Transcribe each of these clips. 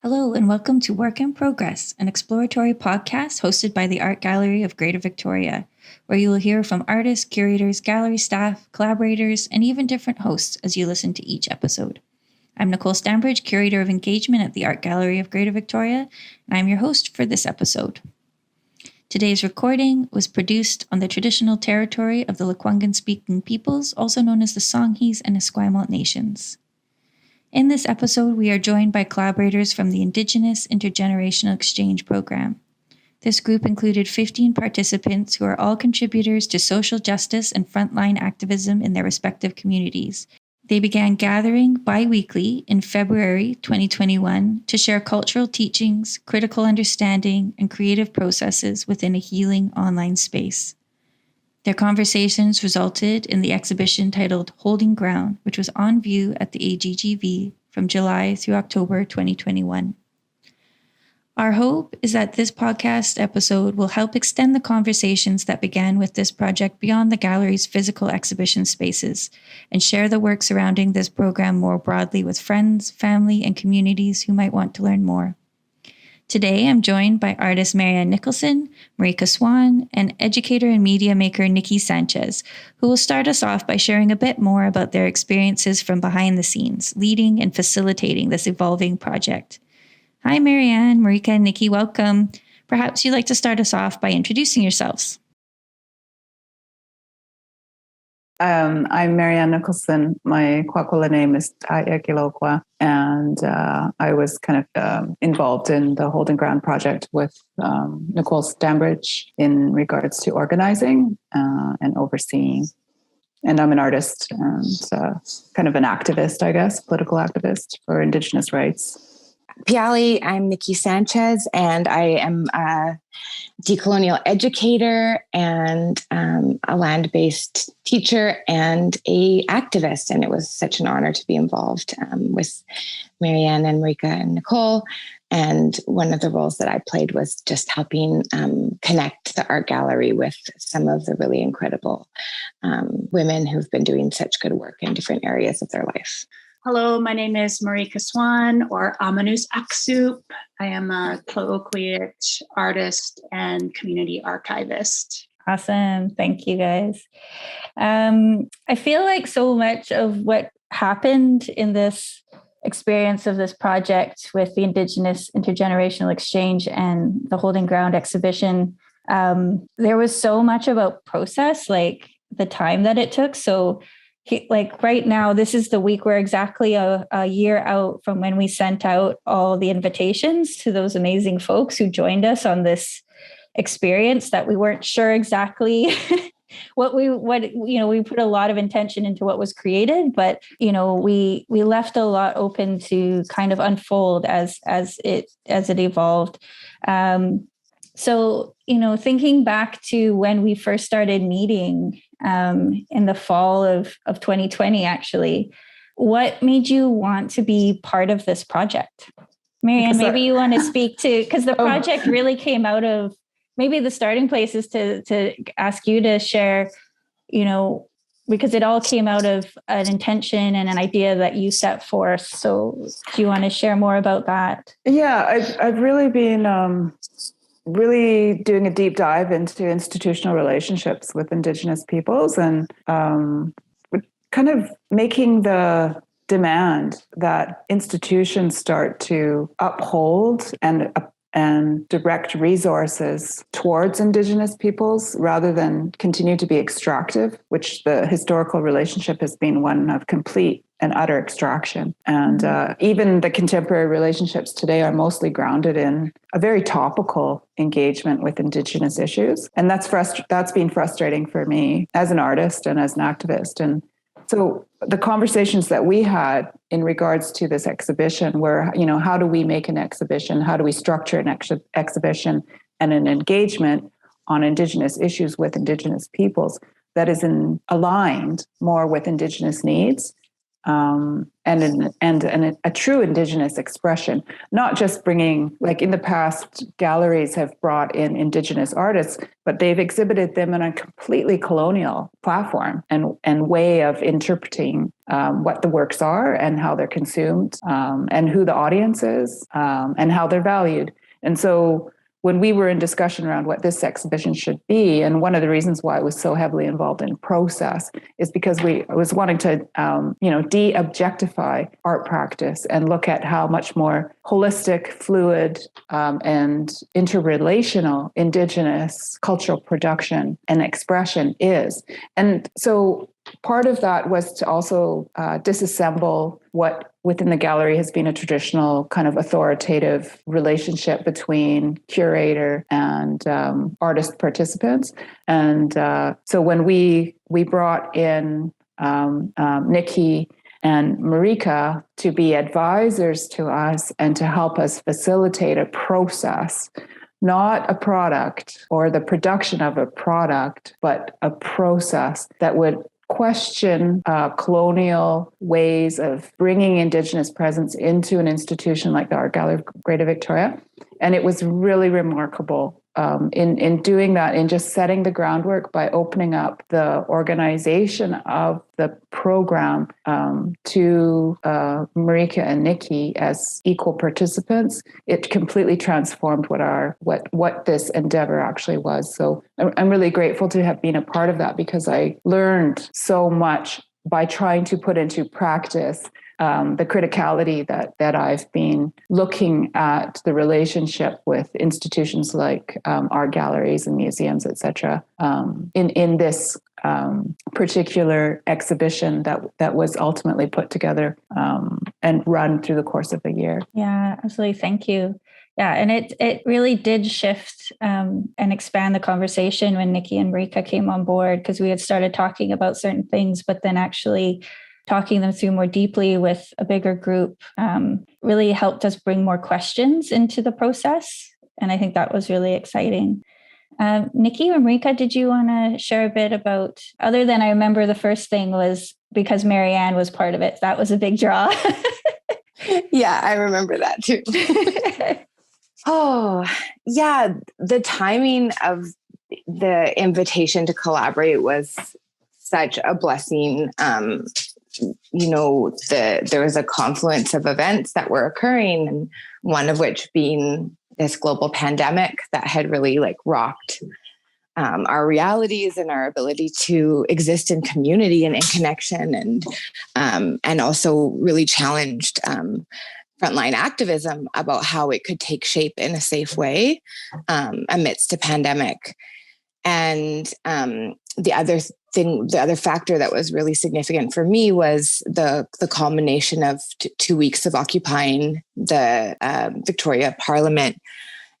Hello, and welcome to Work in Progress, an exploratory podcast hosted by the Art Gallery of Greater Victoria, where you will hear from artists, curators, gallery staff, collaborators, and even different hosts as you listen to each episode. I'm Nicole Stambridge, Curator of Engagement at the Art Gallery of Greater Victoria, and I'm your host for this episode. Today's recording was produced on the traditional territory of the Lekwungen-speaking peoples, also known as the Songhees and Esquimalt nations. In this episode, we are joined by collaborators from the Indigenous Intergenerational Exchange Program. This group included 15 participants who are all contributors to social justice and frontline activism in their respective communities. They began gathering bi-weekly in February 2021 to share cultural teachings, critical understanding, and creative processes within a healing online space. Their conversations resulted in the exhibition titled Holding Ground, which was on view at the AGGV from July through October 2021. Our hope is that this podcast episode will help extend the conversations that began with this project beyond the gallery's physical exhibition spaces and share the work surrounding this program more broadly with friends, family, and communities who might want to learn more. Today, I'm joined by artist Marianne Nicholson, Marika Swan, and educator and media maker Nikki Sanchez, who will start us off by sharing a bit more about their experiences from behind the scenes, leading and facilitating this evolving project. Hi, Marianne, Marika, and Nikki, welcome. Perhaps you'd like to start us off by introducing yourselves. I'm Marianne Nicholson. My Kwakwala name is Taya Kilokwa, and I was kind of involved in the Holding Ground project with Nicole Stambridge in regards to organizing and overseeing. And I'm an artist and kind of an activist, I guess, political activist for Indigenous rights. Piali, I'm Nikki Sanchez, and I am a decolonial educator and a land-based teacher and a activist. And it was such an honor to be involved with Marianne and Marika and Nicole. And one of the roles that I played was just helping connect the art gallery with some of the really incredible women who've been doing such good work in different areas of their life. Hello, my name is Marika Swan, or Amanus Aksup. I am a colloquiate artist and community archivist. Awesome. Thank you, guys. I feel like so much of what happened in this experience of this project with the Indigenous Intergenerational Exchange and the Holding Ground exhibition, there was so much about process, like the time that it took. So like right now, this is the week we're exactly a year out from when we sent out all the invitations to those amazing folks who joined us on this experience that we weren't sure exactly we put a lot of intention into what was created, but we left a lot open to kind of unfold as it evolved. So thinking back to when we first started meeting in the fall of 2020, actually, what made you want to be part of this project? Marianne, maybe you want to speak to, because the project really came out of, maybe the starting place is to ask you to share, because it all came out of an intention and an idea that you set forth. So do you want to share more about that? Yeah, I've really been really doing a deep dive into institutional relationships with Indigenous peoples and kind of making the demand that institutions start to uphold and direct resources towards Indigenous peoples rather than continue to be extractive, which the historical relationship has been one of complete and utter extraction. And even the contemporary relationships today are mostly grounded in a very topical engagement with Indigenous issues. And that's been frustrating for me as an artist and as an activist. And so the conversations that we had in regards to this exhibition were, how do we make an exhibition? How do we structure an exhibition and an engagement on Indigenous issues with Indigenous peoples that is aligned more with Indigenous needs and a true Indigenous expression, not just bringing, like in the past, galleries have brought in Indigenous artists, but they've exhibited them in a completely colonial platform and way of interpreting what the works are and how they're consumed, and who the audience is, and how they're valued. And so when we were in discussion around what this exhibition should be, and one of the reasons why I was so heavily involved in process is because I was wanting to, de-objectify art practice and look at how much more holistic, fluid, and interrelational Indigenous cultural production and expression is. And so part of that was to also disassemble what within the gallery has been a traditional kind of authoritative relationship between curator and artist participants. And so when we brought in Nikki and Marika to be advisors to us and to help us facilitate a process, not a product or the production of a product, but a process that would question colonial ways of bringing Indigenous presence into an institution like the Art Gallery of Greater Victoria. And it was really remarkable in doing that, in just setting the groundwork by opening up the organization of the program to Marika and Nikki as equal participants. It completely transformed what this endeavor actually was. So I'm really grateful to have been a part of that, because I learned so much by trying to put into practice the criticality that I've been looking at the relationship with institutions like art galleries and museums, et cetera, in this particular exhibition that was ultimately put together and run through the course of a year. Yeah, absolutely. Thank you. Yeah, and it really did shift and expand the conversation when Nikki and Marika came on board, because we had started talking about certain things, but then actually talking them through more deeply with a bigger group really helped us bring more questions into the process. And I think that was really exciting. Nikki or Marika, did you want to share a bit about, other than I remember the first thing was because Marianne was part of it. That was a big draw. Yeah, I remember that too. Oh, yeah. The timing of the invitation to collaborate was such a blessing. There was a confluence of events that were occurring, and one of which being this global pandemic that had really rocked our realities and our ability to exist in community and in connection, and also really challenged frontline activism about how it could take shape in a safe way amidst a pandemic. And the other factor that was really significant for me was the culmination of 2 weeks of occupying the Victoria Parliament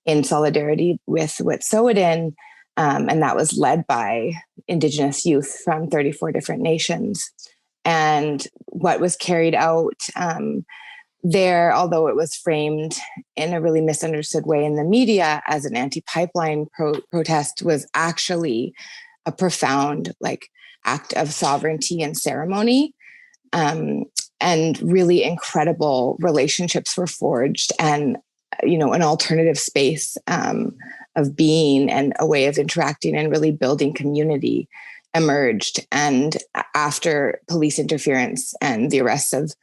in solidarity with Wet'suwet'en, and that was led by Indigenous youth from 34 different nations. And what was carried out there, although it was framed in a really misunderstood way in the media as an anti-pipeline protest, was actually a profound act of sovereignty and ceremony. And really incredible relationships were forged, and an alternative space of being and a way of interacting and really building community emerged. And after police interference and the arrests of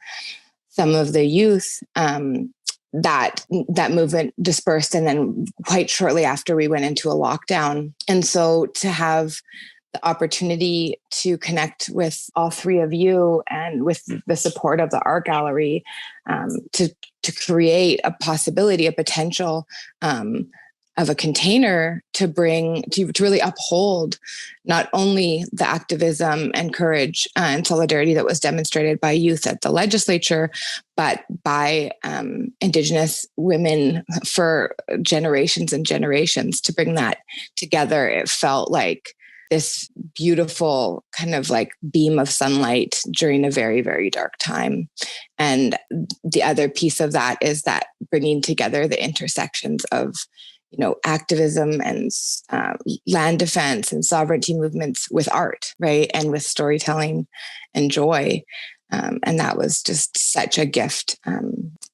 some of the youth, that movement dispersed, and then quite shortly after we went into a lockdown. And so to have the opportunity to connect with all three of you and with the support of the art gallery, to create a possibility, a potential of a container to really uphold not only the activism and courage and solidarity that was demonstrated by youth at the legislature, but by Indigenous women for generations and generations. To bring that together, it felt like this beautiful kind of beam of sunlight during a very, very dark time. And the other piece of that is that bringing together the intersections of activism and land defense and sovereignty movements with art, right? And with storytelling and joy. And that was just such a gift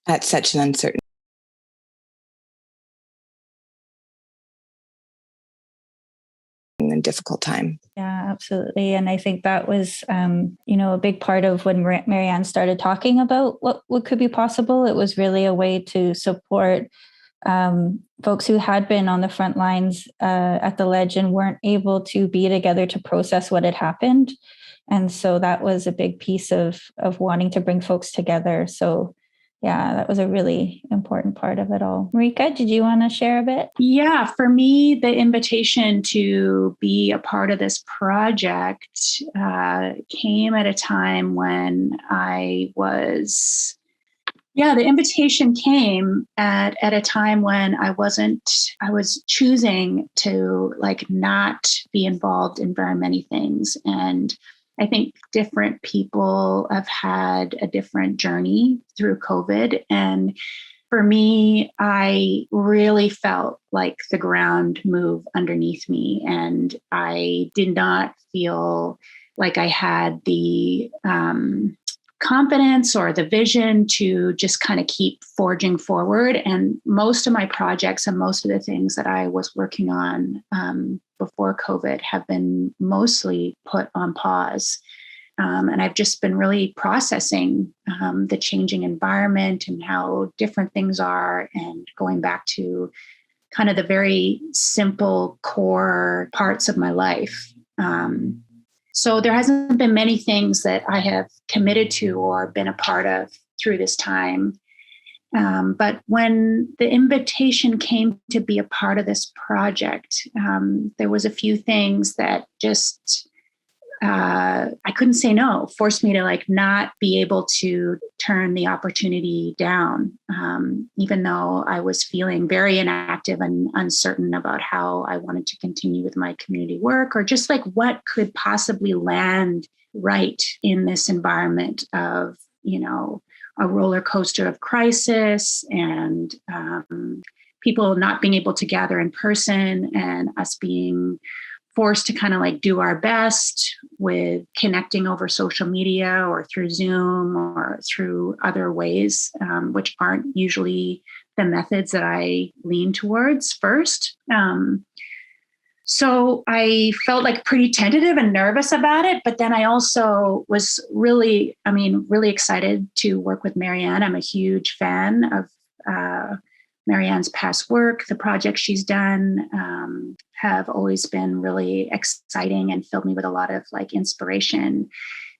at such an uncertain and difficult time. Yeah, absolutely. And I think that was, a big part of when Marianne started talking about what could be possible. It was really a way to support folks who had been on the front lines at the ledge and weren't able to be together to process what had happened. And so that was a big piece of wanting to bring folks together. So yeah, that was a really important part of it all. Marika, did you want to share a bit? Yeah, for me, the invitation to be a part of this project came at a time when the invitation came at a time when I was choosing to not be involved in very many things. And I think different people have had a different journey through COVID. And for me, I really felt like the ground move underneath me. And I did not feel like I had the confidence or the vision to just kind of keep forging forward. And most of my projects and most of the things that I was working on before COVID have been mostly put on pause. And I've just been really processing the changing environment and how different things are, and going back to kind of the very simple core parts of my life. So there hasn't been many things that I have committed to or been a part of through this time. But when the invitation came to be a part of this project, there was a few things that just I couldn't say no, forced me to not be able to turn the opportunity down, even though I was feeling very inactive and uncertain about how I wanted to continue with my community work, or just what could possibly land right in this environment of, a roller coaster of crisis and people not being able to gather in person, and us being forced to kind of do our best with connecting over social media or through Zoom or through other ways, which aren't usually the methods that I lean towards first. So I felt pretty tentative and nervous about it, but then I also was really excited to work with Marianne. I'm a huge fan of Marianne's past work. The projects she's done have always been really exciting and filled me with a lot of inspiration.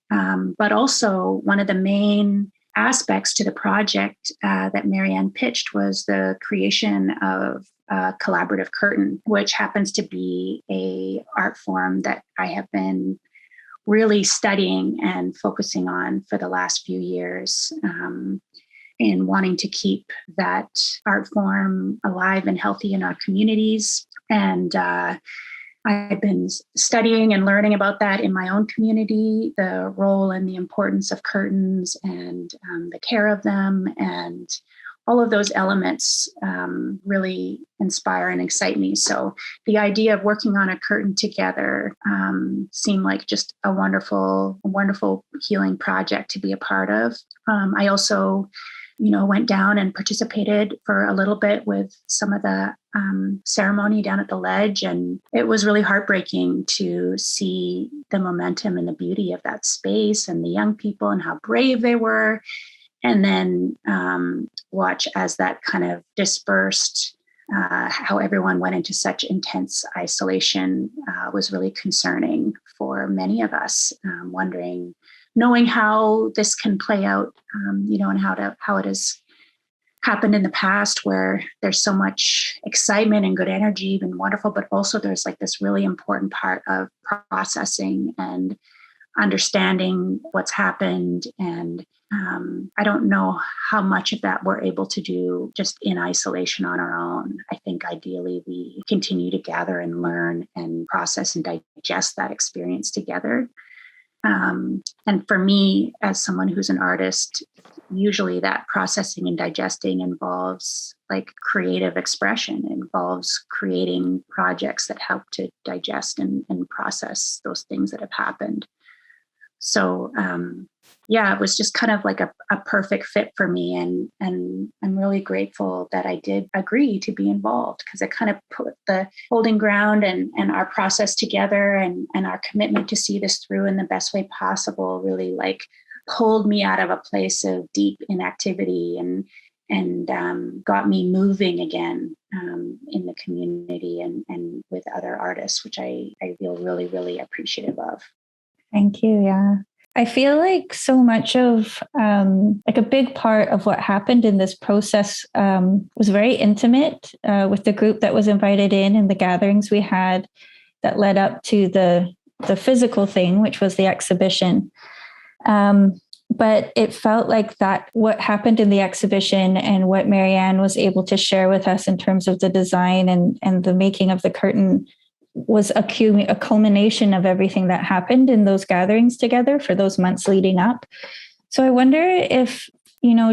But also, one of the main aspects to the project that Marianne pitched was the creation of a collaborative curtain, which happens to be a art form that I have been really studying and focusing on for the last few years. In wanting to keep that art form alive and healthy in our communities. And I've been studying and learning about that in my own community, the role and the importance of curtains and the care of them. And all of those elements really inspire and excite me. So the idea of working on a curtain together seemed like just a wonderful healing project to be a part of. I also went down and participated for a little bit with some of the ceremony down at the ledge. And it was really heartbreaking to see the momentum and the beauty of that space and the young people and how brave they were. And then watch as that kind of dispersed, how everyone went into such intense isolation was really concerning for many of us, knowing how this can play out, and how it has happened in the past, where there's so much excitement and good energy and wonderful, but also there's this really important part of processing and understanding what's happened. And I don't know how much of that we're able to do just in isolation on our own. I think ideally we continue to gather and learn and process and digest that experience together. And for me, as someone who's an artist, usually that processing and digesting involves creative expression. It involves creating projects that help to digest and process those things that have happened. Yeah, it was just kind of like a perfect fit for me. And I'm really grateful that I did agree to be involved, because it kind of put the holding ground and our process together, and our commitment to see this through in the best way possible really like pulled me out of a place of deep inactivity and got me moving again in the community and with other artists, which I feel really, really appreciative of. Thank you. Yeah. I feel like so much of like a big part of what happened in this process was very intimate with the group that was invited in and the gatherings we had that led up to the physical thing, which was the exhibition. But it felt like that what happened in the exhibition and what Marianne was able to share with us in terms of the design and the making of the curtain was a culmination of everything that happened in those gatherings together for those months leading up. So I wonder if,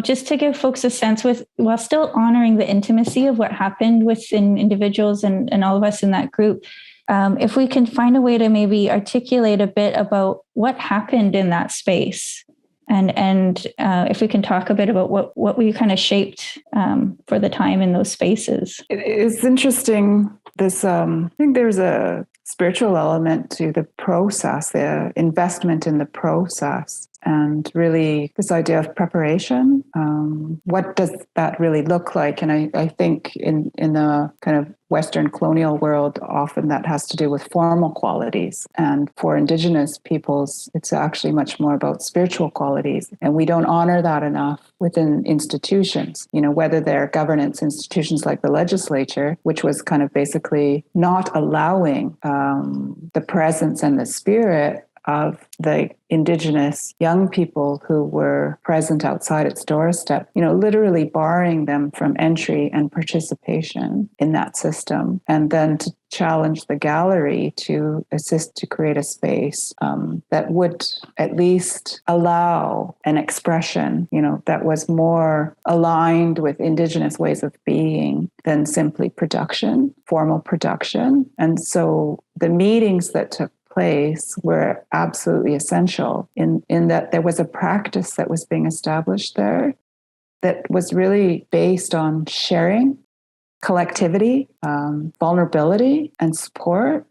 just to give folks a sense while still honoring the intimacy of what happened within individuals and all of us in that group, if we can find a way to maybe articulate a bit about what happened in that space. And if we can talk a bit about what we kind of shaped for the time in those spaces. It's interesting. I think there's a spiritual element to the process, the investment in the process, and really this idea of preparation. What does that really look like? And I think in the kind of Western colonial world, often that has to do with formal qualities. And for Indigenous peoples, it's actually much more about spiritual qualities. And we don't honor that enough within institutions, whether they're governance institutions like the legislature, which was kind of basically not allowing the presence and the spirit of the Indigenous young people who were present outside its doorstep, literally barring them from entry and participation in that system. And then to challenge the gallery to assist to create a space that would at least allow an expression, that was more aligned with Indigenous ways of being than simply production, formal production. And so the meetings that took place were absolutely essential in that there was a practice that was being established there that was really based on sharing, collectivity, vulnerability, and support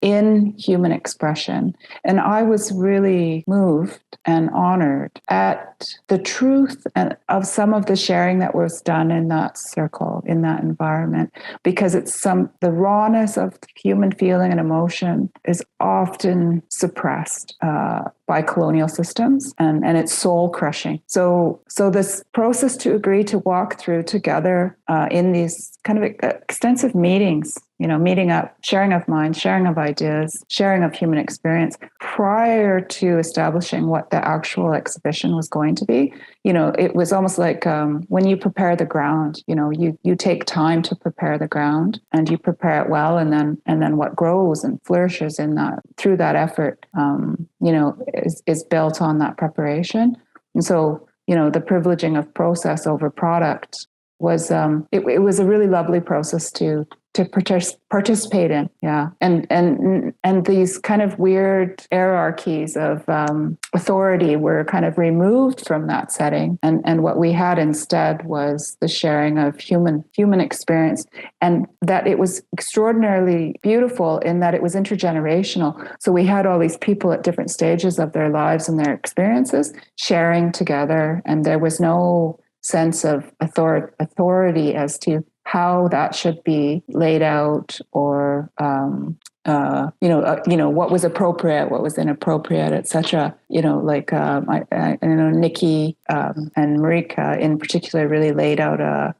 in human expression. And I was really moved and honored at the truth of some of the sharing that was done in that circle, in that environment, because the rawness of human feeling and emotion is often suppressed by colonial systems, and it's soul crushing. So this process to agree to walk through together in these kind of extensive meetings, meeting up, sharing of mind, sharing of ideas, sharing of human experience prior to establishing what the actual exhibition was going to be. It was almost like when you prepare the ground, you take time to prepare the ground and you prepare it well, and then what grows and flourishes in that through that effort, is built on that preparation. And so, the privileging of process over product was it was a really lovely process to participate in. Yeah. And these kind of weird hierarchies of authority were kind of removed from that setting. And what we had instead was the sharing of human experience, and that it was extraordinarily beautiful in that it was intergenerational. So we had all these people at different stages of their lives and their experiences sharing together, and there was no sense of authority as to how that should be laid out, or what was appropriate, what was inappropriate, etc. I know Nikki and Marika in particular really laid out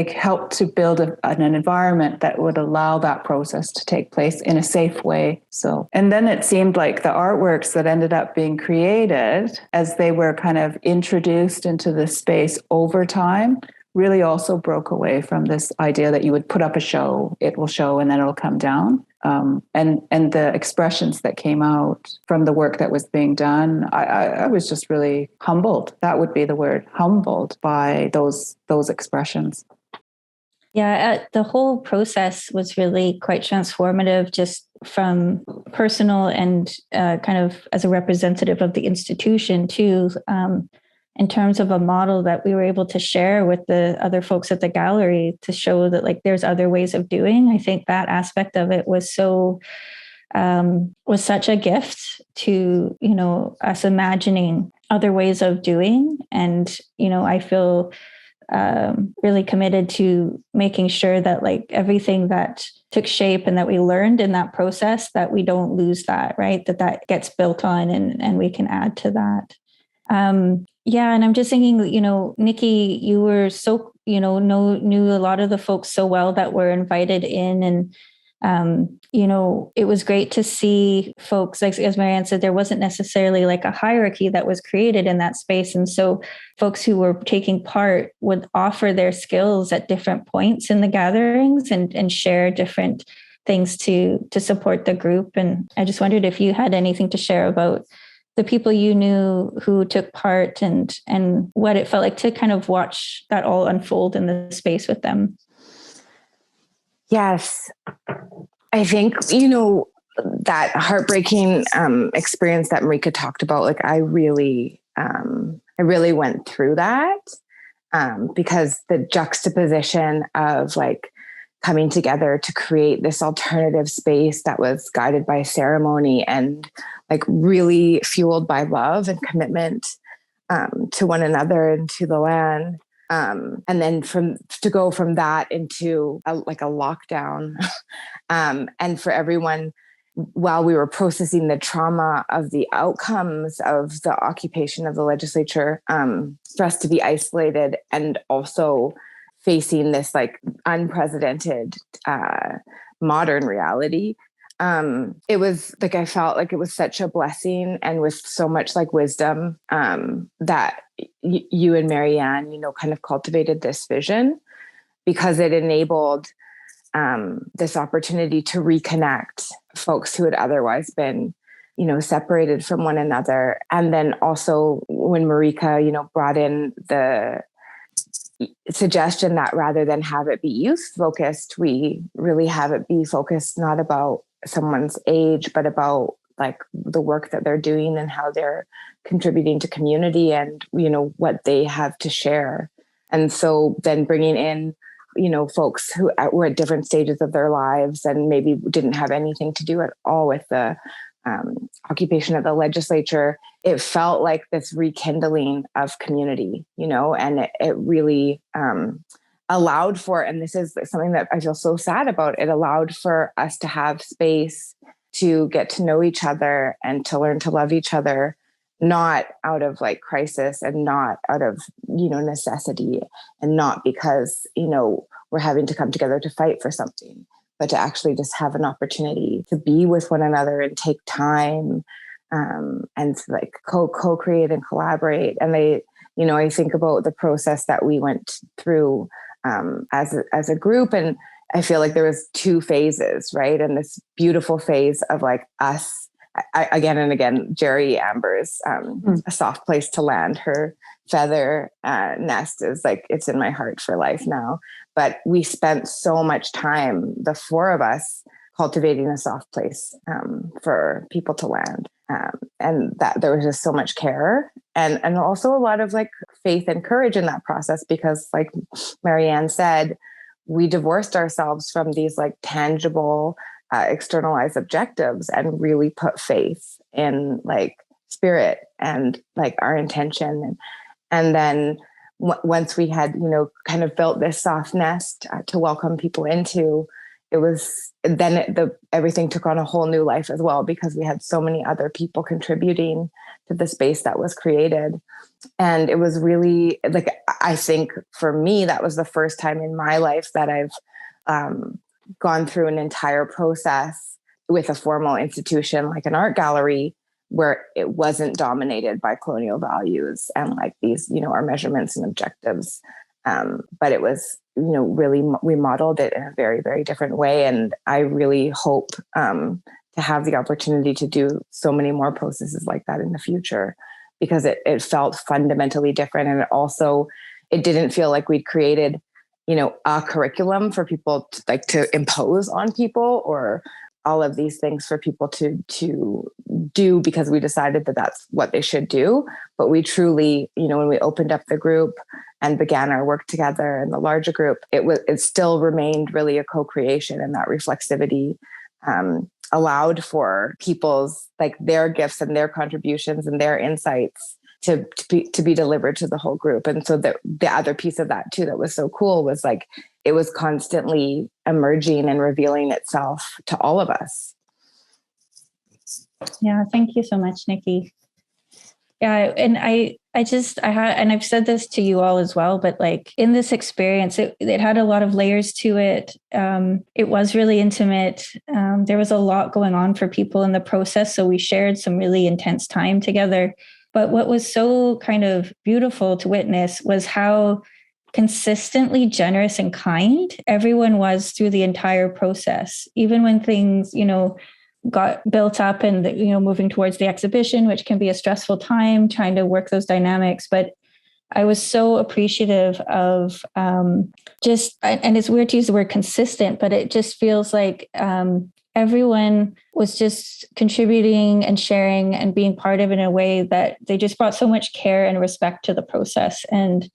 helped to build an environment that would allow that process to take place in a safe way. So, and then it seemed like the artworks that ended up being created as they were kind of introduced into the space over time really also broke away from this idea that you would put up a show, it will show, and then it'll come down. And the expressions that came out from the work that was being done, I was just really humbled. That would be the word, humbled by those expressions. Yeah, the whole process was really quite transformative, just from personal and kind of as a representative of the institution too, in terms of a model that we were able to share with the other folks at the gallery to show that like there's other ways of doing. I think that aspect of it was was such a gift to, us imagining other ways of doing. And, I feel really committed to making sure that like everything that took shape and that we learned in that process, that we don't lose that, right? That gets built on and we can add to that. Yeah. And I'm just thinking, Nikki, you were so, knew a lot of the folks so well that were invited in. And it was great to see folks, like as Marianne said, there wasn't necessarily like a hierarchy that was created in that space. And so folks who were taking part would offer their skills at different points in the gatherings and share different things to support the group. And I just wondered if you had anything to share about the people you knew who took part and what it felt like to kind of watch that all unfold in the space with them. Yes. I think, that heartbreaking experience that Marika talked about, like I really went through that because the juxtaposition of like coming together to create this alternative space that was guided by ceremony and like really fueled by love and commitment to one another and to the land. And then to go from that into a lockdown, and for everyone, while we were processing the trauma of the outcomes of the occupation of the legislature, for us to be isolated and also facing this like unprecedented modern reality. It was like, I felt like it was such a blessing and with so much like wisdom that you and Marianne, kind of cultivated this vision because it enabled this opportunity to reconnect folks who had otherwise been, separated from one another. And then also when Marika, brought in the suggestion that rather than have it be youth focused, we really have it be focused not about someone's age, but about like the work that they're doing and how they're contributing to community and, what they have to share. And so then bringing in, folks who were at different stages of their lives and maybe didn't have anything to do at all with the occupation of the legislature, it felt like this rekindling of community, and it really allowed for, and this is something that I feel so sad about, it allowed for us to have space to get to know each other and to learn to love each other, not out of like crisis and not out of, necessity and not because, we're having to come together to fight for something, but to actually just have an opportunity to be with one another and take time and like co-create and collaborate. And I think about the process that we went through as a group, and I feel like there was two phases, right? And this beautiful phase of like us, again and again, Jerry Amber's A Soft Place to Land, her feather nest is like, it's in my heart for life now. But we spent so much time, the four of us, cultivating a soft place for people to land. And that there was just so much care and also a lot of like faith and courage in that process, because like Marianne said, we divorced ourselves from these like tangible externalized objectives and really put faith in like spirit and like our intention. And then once we had, kind of built this soft nest to welcome people into, it was then everything took on a whole new life as well, because we had so many other people contributing to the space that was created. And it was really like, I think for me, that was the first time in my life that I've gone through an entire process with a formal institution like an art gallery where it wasn't dominated by colonial values and like these, our measurements and objectives. But it was, really, we modeled it in a very, very different way. And I really hope to have the opportunity to do so many more processes like that in the future, because it felt fundamentally different. And it didn't feel like we'd created, a curriculum for people to impose on people, or all of these things for people to do because we decided that that's what they should do. But we truly, when we opened up the group and began our work together in the larger group, it still remained really a co-creation, and that reflexivity allowed for people's their gifts and their contributions and their insights to be delivered to the whole group. And so the other piece of that too that was so cool was it was constantly emerging and revealing itself to all of us. Yeah, thank you so much, Nikki. Yeah, and and I've said this to you all as well, but in this experience, it had a lot of layers to it. It was really intimate. There was a lot going on for people in the process, so we shared some really intense time together. But what was so kind of beautiful to witness was how consistently generous and kind everyone was through the entire process, even when things, got built up and, moving towards the exhibition, which can be a stressful time trying to work those dynamics. But I was so appreciative of and it's weird to use the word consistent, but it just feels like everyone was just contributing and sharing and being part of it in a way that they just brought so much care and respect to the process. And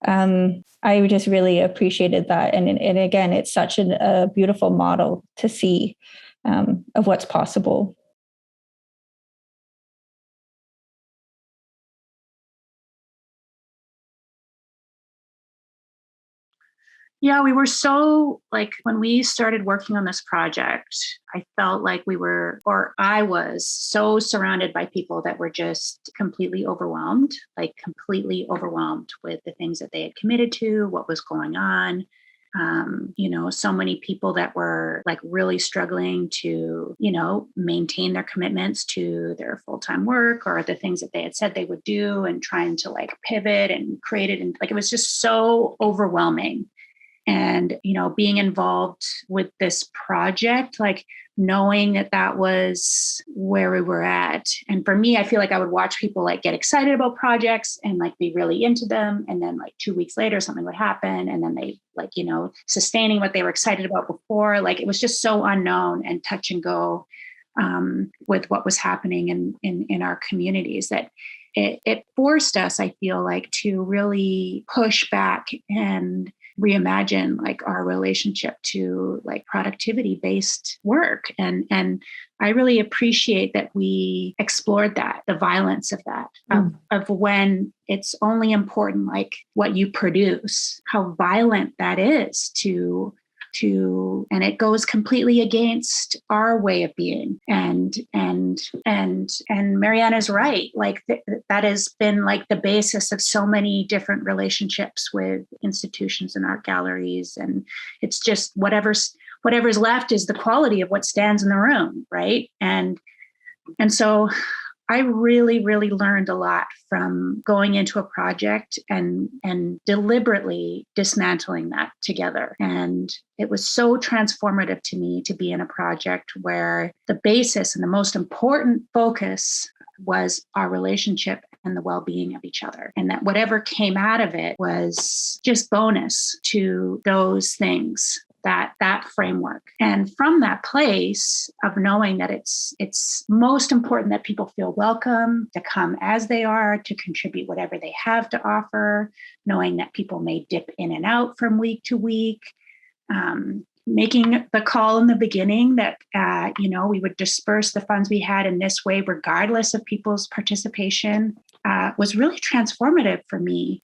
I just really appreciated that. And again, it's such a beautiful model to see of what's possible. Yeah, we were so when we started working on this project, I felt like I was so surrounded by people that were just completely overwhelmed with the things that they had committed to, what was going on. So many people that were really struggling to, maintain their commitments to their full-time work or the things that they had said they would do, and trying to pivot and create it. And it was just so overwhelming. And, being involved with this project, knowing that was where we were at. And for me, I feel I would watch people get excited about projects and be really into them. And then 2 weeks later, something would happen. And then they sustaining what they were excited about before. It was just so unknown and touch and go with what was happening in our communities, that it forced us, I feel to really push back and reimagine our relationship to productivity based work. And I really appreciate that we explored the violence of that, of when it's only important what you produce, how violent that is and it goes completely against our way of being. And Mariana's right. That has been the basis of so many different relationships with institutions and art galleries. And it's just whatever's left is the quality of what stands in the room. Right. And so I really, really learned a lot from going into a project and deliberately dismantling that together. And it was so transformative to me to be in a project where the basis and the most important focus was our relationship and the well-being of each other. And that whatever came out of it was just bonus to those things, that framework. And from that place of knowing that it's most important that people feel welcome to come as they are, to contribute whatever they have to offer, knowing that people may dip in and out from week to week, making the call in the beginning that, we would disperse the funds we had in this way, regardless of people's participation, was really transformative for me,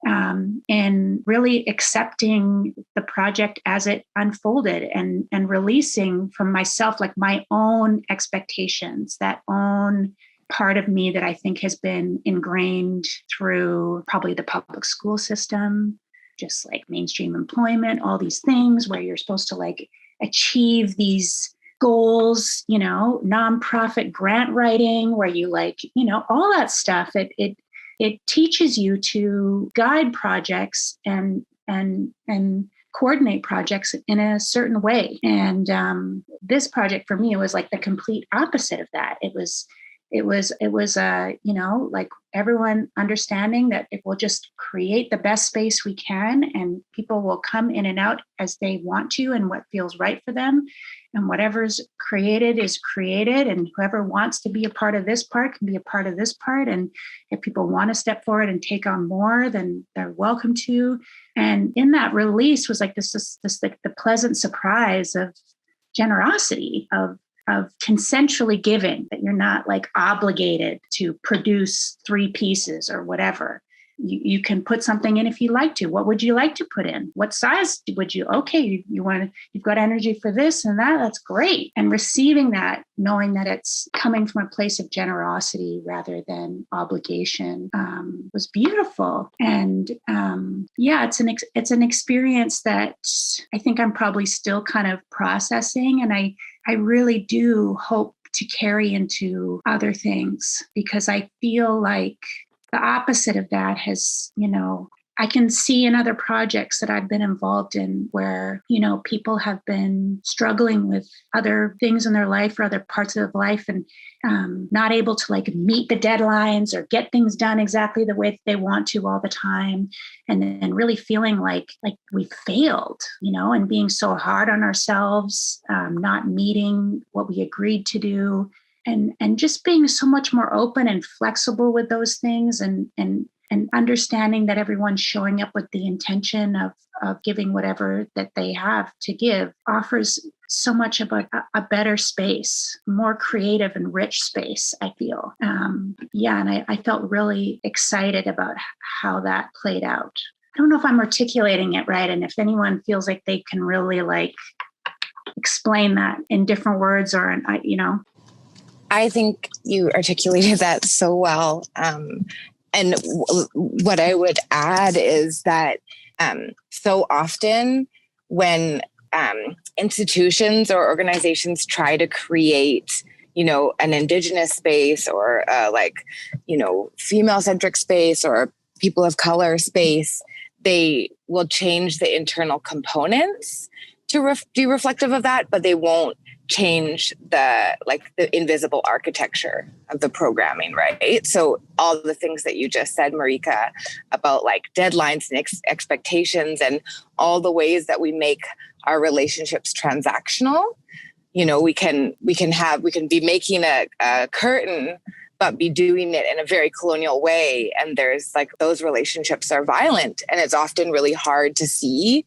in really accepting the project as it unfolded and releasing from myself, my own expectations, that own part of me that I think has been ingrained through probably the public school system, just mainstream employment, all these things where you're supposed to achieve these goals, nonprofit grant writing, where you all that stuff. It teaches you to guide projects and coordinate projects in a certain way. And this project for me was the complete opposite of that. It was it was like everyone understanding that if we'll just create the best space we can, and people will come in and out as they want to and what feels right for them, and whatever's created is created, and whoever wants to be a part of this part can be a part of this part. And if people want to step forward and take on more, then they're welcome to. And in that release was like this like the pleasant surprise of generosity, of consensually giving, that you're not like obligated to produce 3 pieces or whatever. You can put something in if you like to. What would you like to put in? What size would you? Okay, you've got energy for this and that. That's great. And receiving that, knowing that it's coming from a place of generosity rather than obligation, was beautiful. And it's an experience that I think I'm probably still kind of processing, and I really do hope to carry into other things, because I feel like the opposite of that has, I can see in other projects that I've been involved in where, people have been struggling with other things in their life or other parts of life, and not able to like meet the deadlines or get things done exactly the way they want to all the time. And then really feeling like we failed, and being so hard on ourselves, not meeting what we agreed to do. And just being so much more open and flexible with those things, and understanding that everyone's showing up with the intention of giving whatever that they have to give offers so much of a better space, more creative and rich space, I feel. And I felt really excited about how that played out. I don't know if I'm articulating it right, and if anyone feels like they can really like explain that in different words or I think you articulated that so well. And what I would add is that so often when institutions or organizations try to create, an Indigenous space or female-centric space or people of color space, they will change the internal components to be reflective of that, but they won't change the invisible architecture of the programming, right? So all the things that you just said, Marika, about like deadlines and expectations and all the ways that we make our relationships transactional. We can be making a curtain, but be doing it in a very colonial way. And there's like those relationships are violent, and it's often really hard to see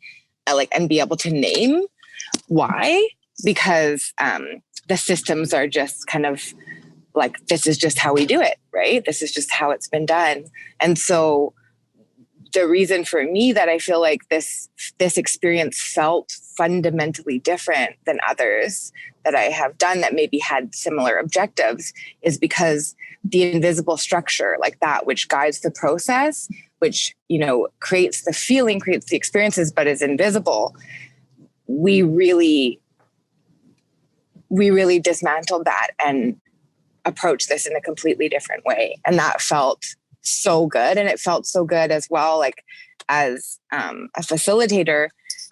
and be able to name why. Because the systems are just kind of like, this is just how we do it, right? This is just how it's been done. And so the reason for me that I feel like this experience felt fundamentally different than others that I have done that maybe had similar objectives is because the invisible structure, like that which guides the process, which, creates the feeling, creates the experiences, but is invisible, we really dismantled that and approached this in a completely different way. And that felt so good. And it felt so good as well, like as a facilitator,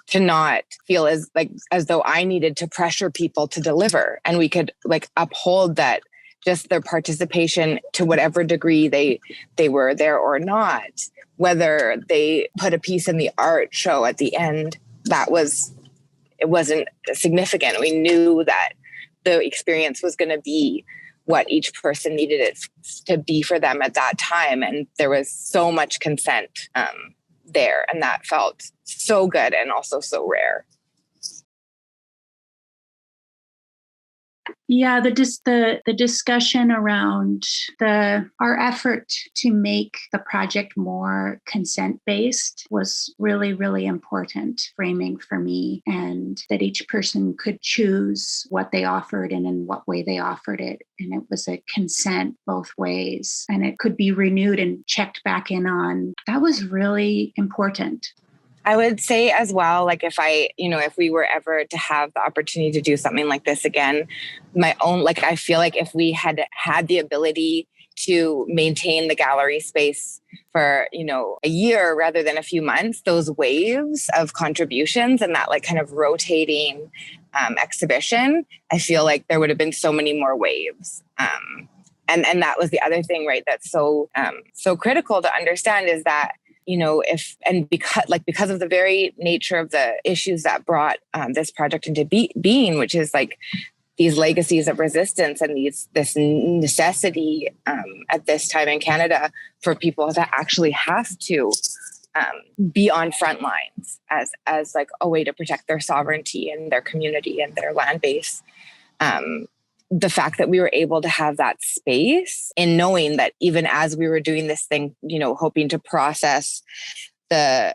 to not feel as though I needed to pressure people to deliver. And we could like uphold that just their participation to whatever degree they were there or not, whether they put a piece in the art show at the end, it wasn't significant. We knew that the experience was going to be what each person needed it to be for them at that time. And there was so much consent there. And that felt so good and also so rare. Yeah, the discussion around our effort to make the project more consent-based was really, really important framing for me, and that each person could choose what they offered and in what way they offered it. And it was a consent both ways, and it could be renewed and checked back in on. That was really important. I would say as well, like if we were ever to have the opportunity to do something like this again, I feel like if we had the ability to maintain the gallery space for, a year rather than a few months, those waves of contributions and that like kind of rotating exhibition, I feel like there would have been so many more waves. And that was the other thing, right? That's so critical to understand is that, because of the very nature of the issues that brought this project into being, which is like these legacies of resistance and this necessity at this time in Canada for people to actually have to be on front lines as like a way to protect their sovereignty and their community and their land base. The fact that we were able to have that space in knowing that even as we were doing this thing, hoping to process the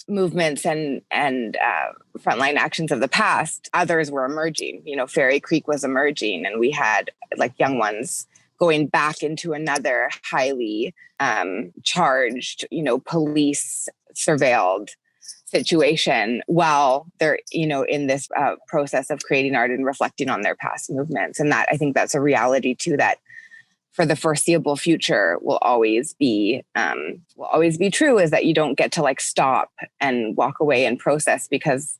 movements and frontline actions of the past, others were emerging. Fairy Creek was emerging, and we had like young ones going back into another highly charged, police surveilled situation while they're, in this process of creating art and reflecting on their past movements. And that, I think that's a reality too, that for the foreseeable future will always be true, is that you don't get to like stop and walk away and process, because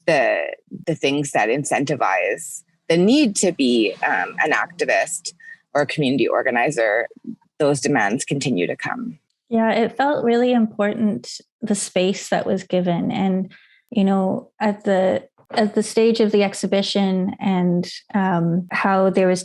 the things that incentivize the need to be an activist or a community organizer, those demands continue to come. Yeah, it felt really important, the space that was given. And, at the stage of the exhibition and how there was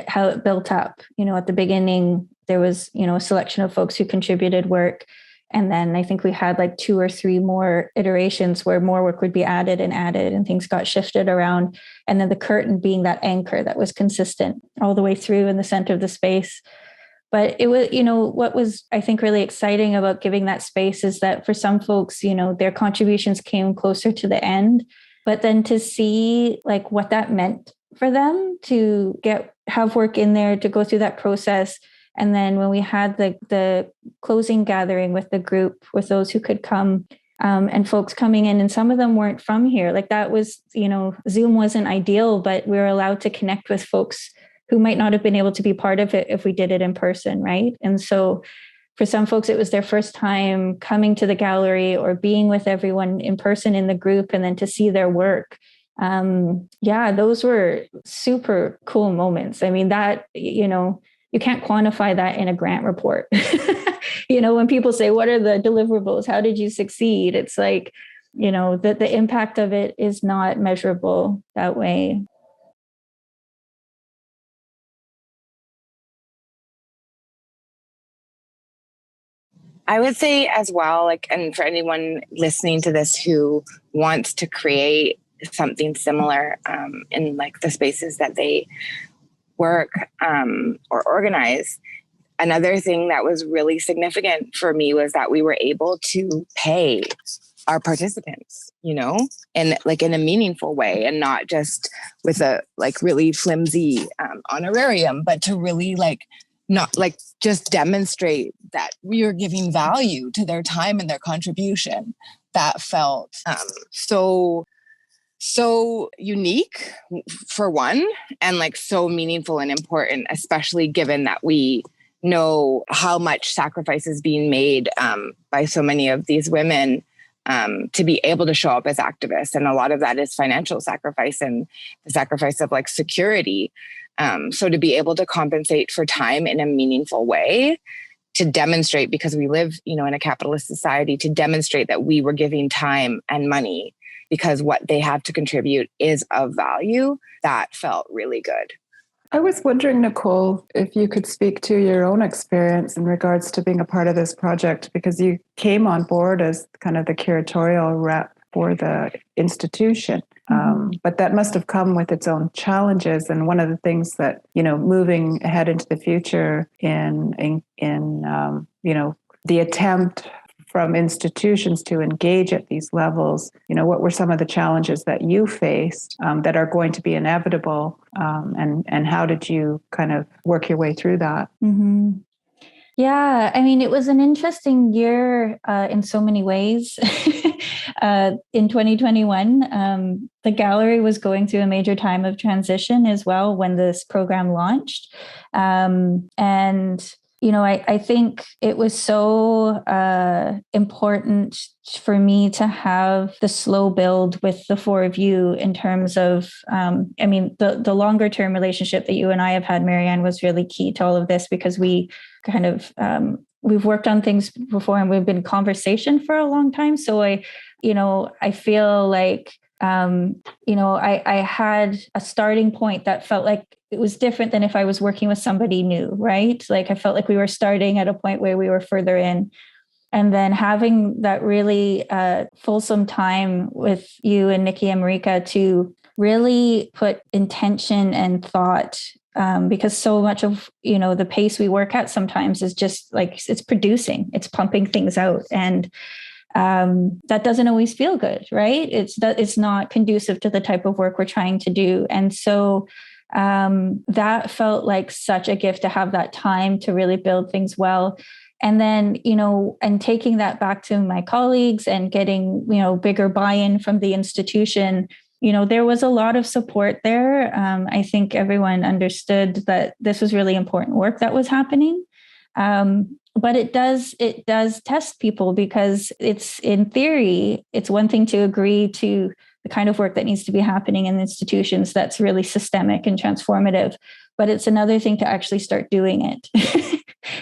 how it built up, at the beginning, there was, a selection of folks who contributed work. And then I think we had like 2 or 3 more iterations where more work would be added and things got shifted around. And then the curtain being that anchor that was consistent all the way through in the center of the space. But it was, what was, I think, really exciting about giving that space is that for some folks, their contributions came closer to the end, but then to see like what that meant for them to have work in there, to go through that process. And then when we had the closing gathering with the group, with those who could come, and folks coming in, and some of them weren't from here. Like that was, Zoom wasn't ideal, but we were allowed to connect with folks who might not have been able to be part of it if we did it in person, right? And so for some folks, it was their first time coming to the gallery or being with everyone in person in the group, and then to see their work. Those were super cool moments. I mean, that, you can't quantify that in a grant report. When people say, what are the deliverables? How did you succeed? It's like, the impact of it is not measurable that way. I would say as well, and for anyone listening to this who wants to create something similar in the spaces that they work or organize, another thing that was really significant for me was that we were able to pay our participants, in a meaningful way, and not just with a really flimsy honorarium, but to really not just demonstrate that we are giving value to their time and their contribution. That felt so unique for one, and so meaningful and important, especially given that we know how much sacrifice is being made by so many of these women to be able to show up as activists. And a lot of that is financial sacrifice and the sacrifice of security. So to be able to compensate for time in a meaningful way, to demonstrate, because we live, in a capitalist society, to demonstrate that we were giving time and money because what they have to contribute is of value, that felt really good. I was wondering, Nicole, if you could speak to your own experience in regards to being a part of this project, because you came on board as kind of the curatorial rep for the institution. But that must have come with its own challenges. And one of the things that, moving ahead into the future in the attempt from institutions to engage at these levels, what were some of the challenges that you faced that are going to be inevitable? And how did you kind of work your way through that? Mm-hmm. Yeah, I mean, it was an interesting year in so many ways. In 2021, the gallery was going through a major time of transition as well when this program launched. And I think it was so important for me to have the slow build with the four of you in terms of, the longer term relationship that you and I have had, Marianne, was really key to all of this, because we kind of, we've worked on things before and we've been in conversation for a long time. So I feel like, I had a starting point that felt like it was different than if I was working with somebody new, right? Like I felt like we were starting at a point where we were further in. And then having that really fulsome time with you and Nikki and Marika to really put intention and thought, because so much of, the pace we work at sometimes is just like, it's producing, it's pumping things out. And that doesn't always feel good, right? It's not conducive to the type of work we're trying to do. And so that felt like such a gift to have that time to really build things well. And then, and taking that back to my colleagues and getting, bigger buy-in from the institution, there was a lot of support there. I think everyone understood that this was really important work that was happening. But it does test people, because it's, in theory, it's one thing to agree to the kind of work that needs to be happening in institutions that's really systemic and transformative, but it's another thing to actually start doing it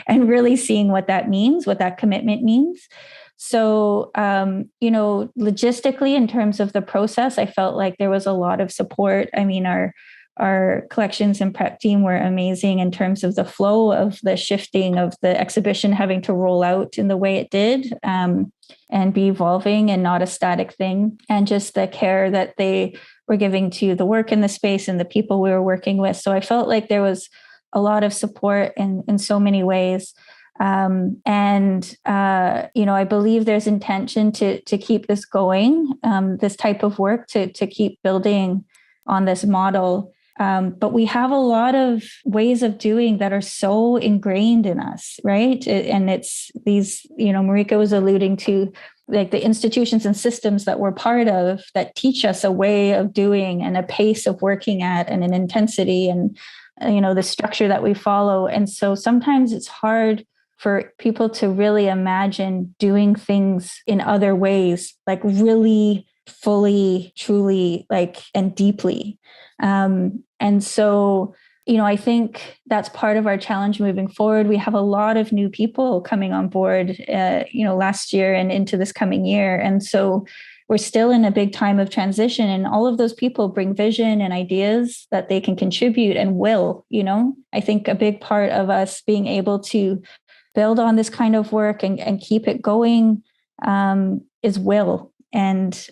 and really seeing what that means, what that commitment means. So, logistically, in terms of the process, I felt like there was a lot of support. I mean, our collections and prep team were amazing in terms of the flow of the shifting of the exhibition having to roll out in the way it did, and be evolving and not a static thing. And just the care that they were giving to the work in the space and the people we were working with. So I felt like there was a lot of support in so many ways. I believe there's intention to keep this going, this type of work, to keep building on this model. But we have a lot of ways of doing that are so ingrained in us, right? And it's these, Marika was alluding to, like the institutions and systems that we're part of that teach us a way of doing and a pace of working at and an intensity and, the structure that we follow. And so sometimes it's hard for people to really imagine doing things in other ways, like really fully, truly, like, and deeply. And so, I think that's part of our challenge moving forward. We have a lot of new people coming on board, last year and into this coming year. And so we're still in a big time of transition, and all of those people bring vision and ideas that they can contribute and will, I think a big part of us being able to build on this kind of work and keep it going, is will. And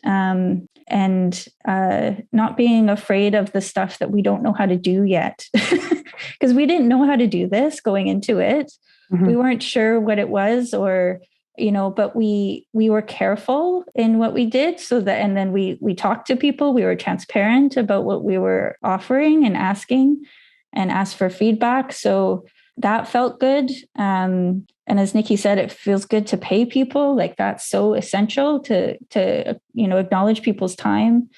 not being afraid of the stuff that we don't know how to do yet, because we didn't know how to do this going into it. Mm-hmm. We weren't sure what it was, or, but we were careful in what we did, and then we talked to people, we were transparent about what we were offering and asked for feedback. So that felt good. And as Nikki said, it feels good to pay people. Like, that's so essential to acknowledge people's time.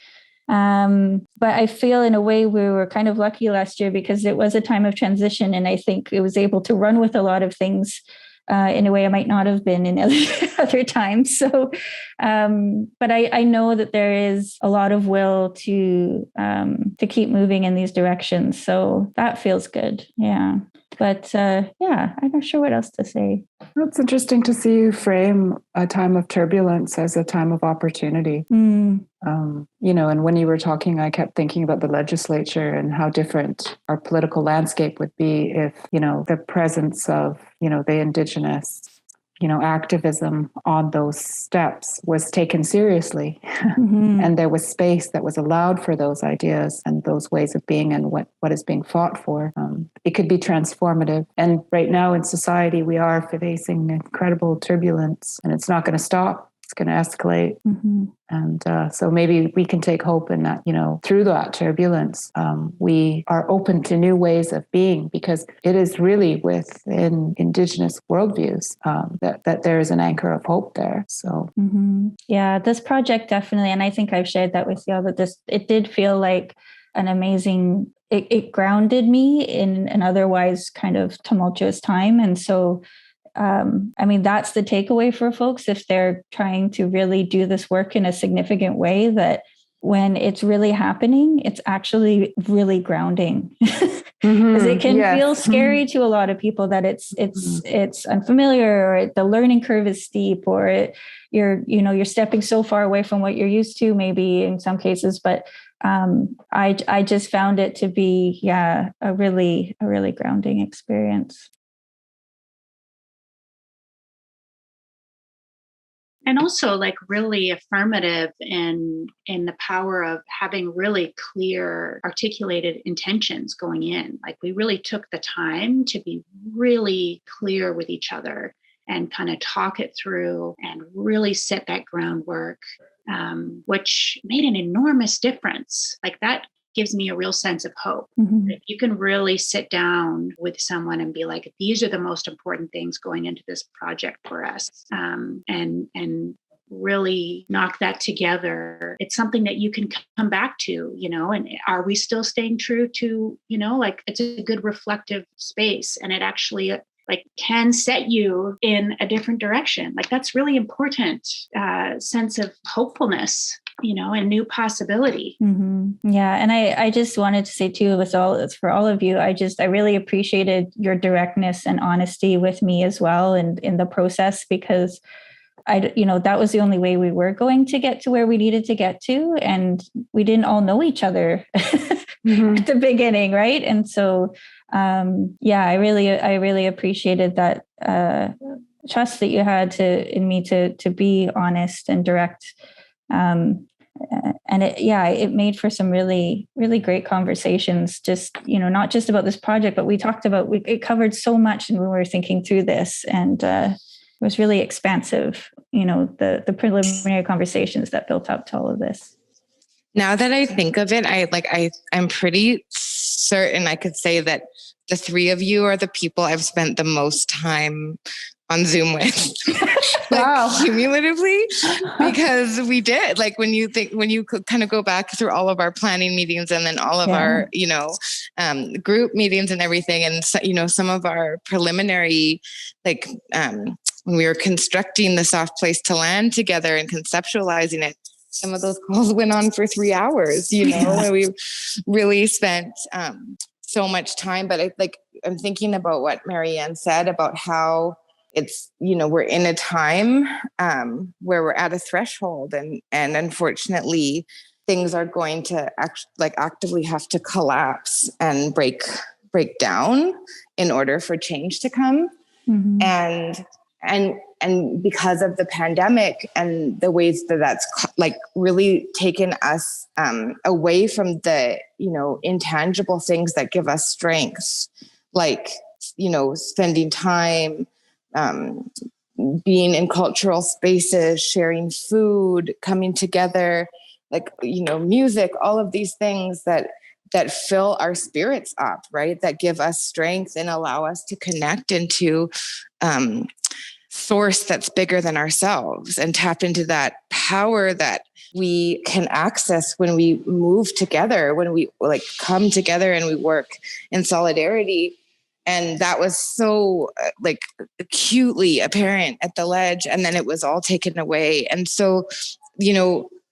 But I feel in a way we were kind of lucky last year, because it was a time of transition. And I think it was able to run with a lot of things in a way I might not have been in other times. So, but I know that there is a lot of will to keep moving in these directions. So that feels good. Yeah. But I'm not sure what else to say. It's interesting to see you frame a time of turbulence as a time of opportunity. And when you were talking, I kept thinking about the legislature and how different our political landscape would be if, the presence of, the Indigenous, activism on those steps was taken seriously. Mm-hmm. And there was space that was allowed for those ideas and those ways of being and what is being fought for. It could be transformative. And right now in society, we are facing incredible turbulence, and it's not going to stop. It's going to escalate. Mm-hmm. And so maybe we can take hope in that, through that turbulence, we are open to new ways of being, because it is really within Indigenous worldviews that there is an anchor of hope there. So, mm-hmm. Yeah, this project definitely, and I think I've shared that with you all, but it did feel like an amazing it grounded me in an otherwise kind of tumultuous time. And so, I mean, that's the takeaway for folks if they're trying to really do this work in a significant way, that when it's really happening, it's actually really grounding. Because it can feel scary to a lot of people that it's unfamiliar, or the learning curve is steep, or you're stepping so far away from what you're used to, maybe in some cases. But I just found it to be a really grounding experience. And also like really affirmative in the power of having really clear articulated intentions going in. Like we really took the time to be really clear with each other and kind of talk it through and really set that groundwork, which made an enormous difference. Like that gives me a real sense of hope. Mm-hmm. If you can really sit down with someone and be like, these are the most important things going into this project for us, and really knock that together, it's something that you can come back to, and are we still staying true to, like it's a good reflective space, and it actually like can set you in a different direction. Like that's really important sense of hopefulness, and new possibility. Mm-hmm. Yeah. And I just wanted to say too, for all of you, I really appreciated your directness and honesty with me as well. And in the process, because that was the only way we were going to get to where we needed to get to. And we didn't all know each other at the beginning. Right. And so, I really appreciated that, trust that you had in me to be honest and direct. And it made for some really, really great conversations, just, not just about this project, but it covered so much and we were thinking through this, and it was really expansive, the preliminary conversations that built up to all of this. Now that I think of it, I'm pretty certain I could say that the three of you are the people I've spent the most time on Zoom with. Wow. Cumulatively, because we did, like when you could kind of go back through all of our planning meetings and then all of our, group meetings and everything. And, some of our preliminary, when we were constructing the soft place to land together and conceptualizing it, some of those calls went on for 3 hours, and we really spent so much time. But I'm thinking about what Marianne said about how it's, we're in a time where we're at a threshold, and unfortunately things are going to actively have to collapse and break down in order for change to come. Mm-hmm. And because of the pandemic and the ways that's really taken us away from the, intangible things that give us strength, spending time, being in cultural spaces, sharing food, coming together, music, all of these things that fill our spirits up, right? That give us strength and allow us to connect into source that's bigger than ourselves, and tap into that power that we can access when we move together, when we come together and we work in solidarity. And that was so acutely apparent at the Ledge, and then it was all taken away. And so,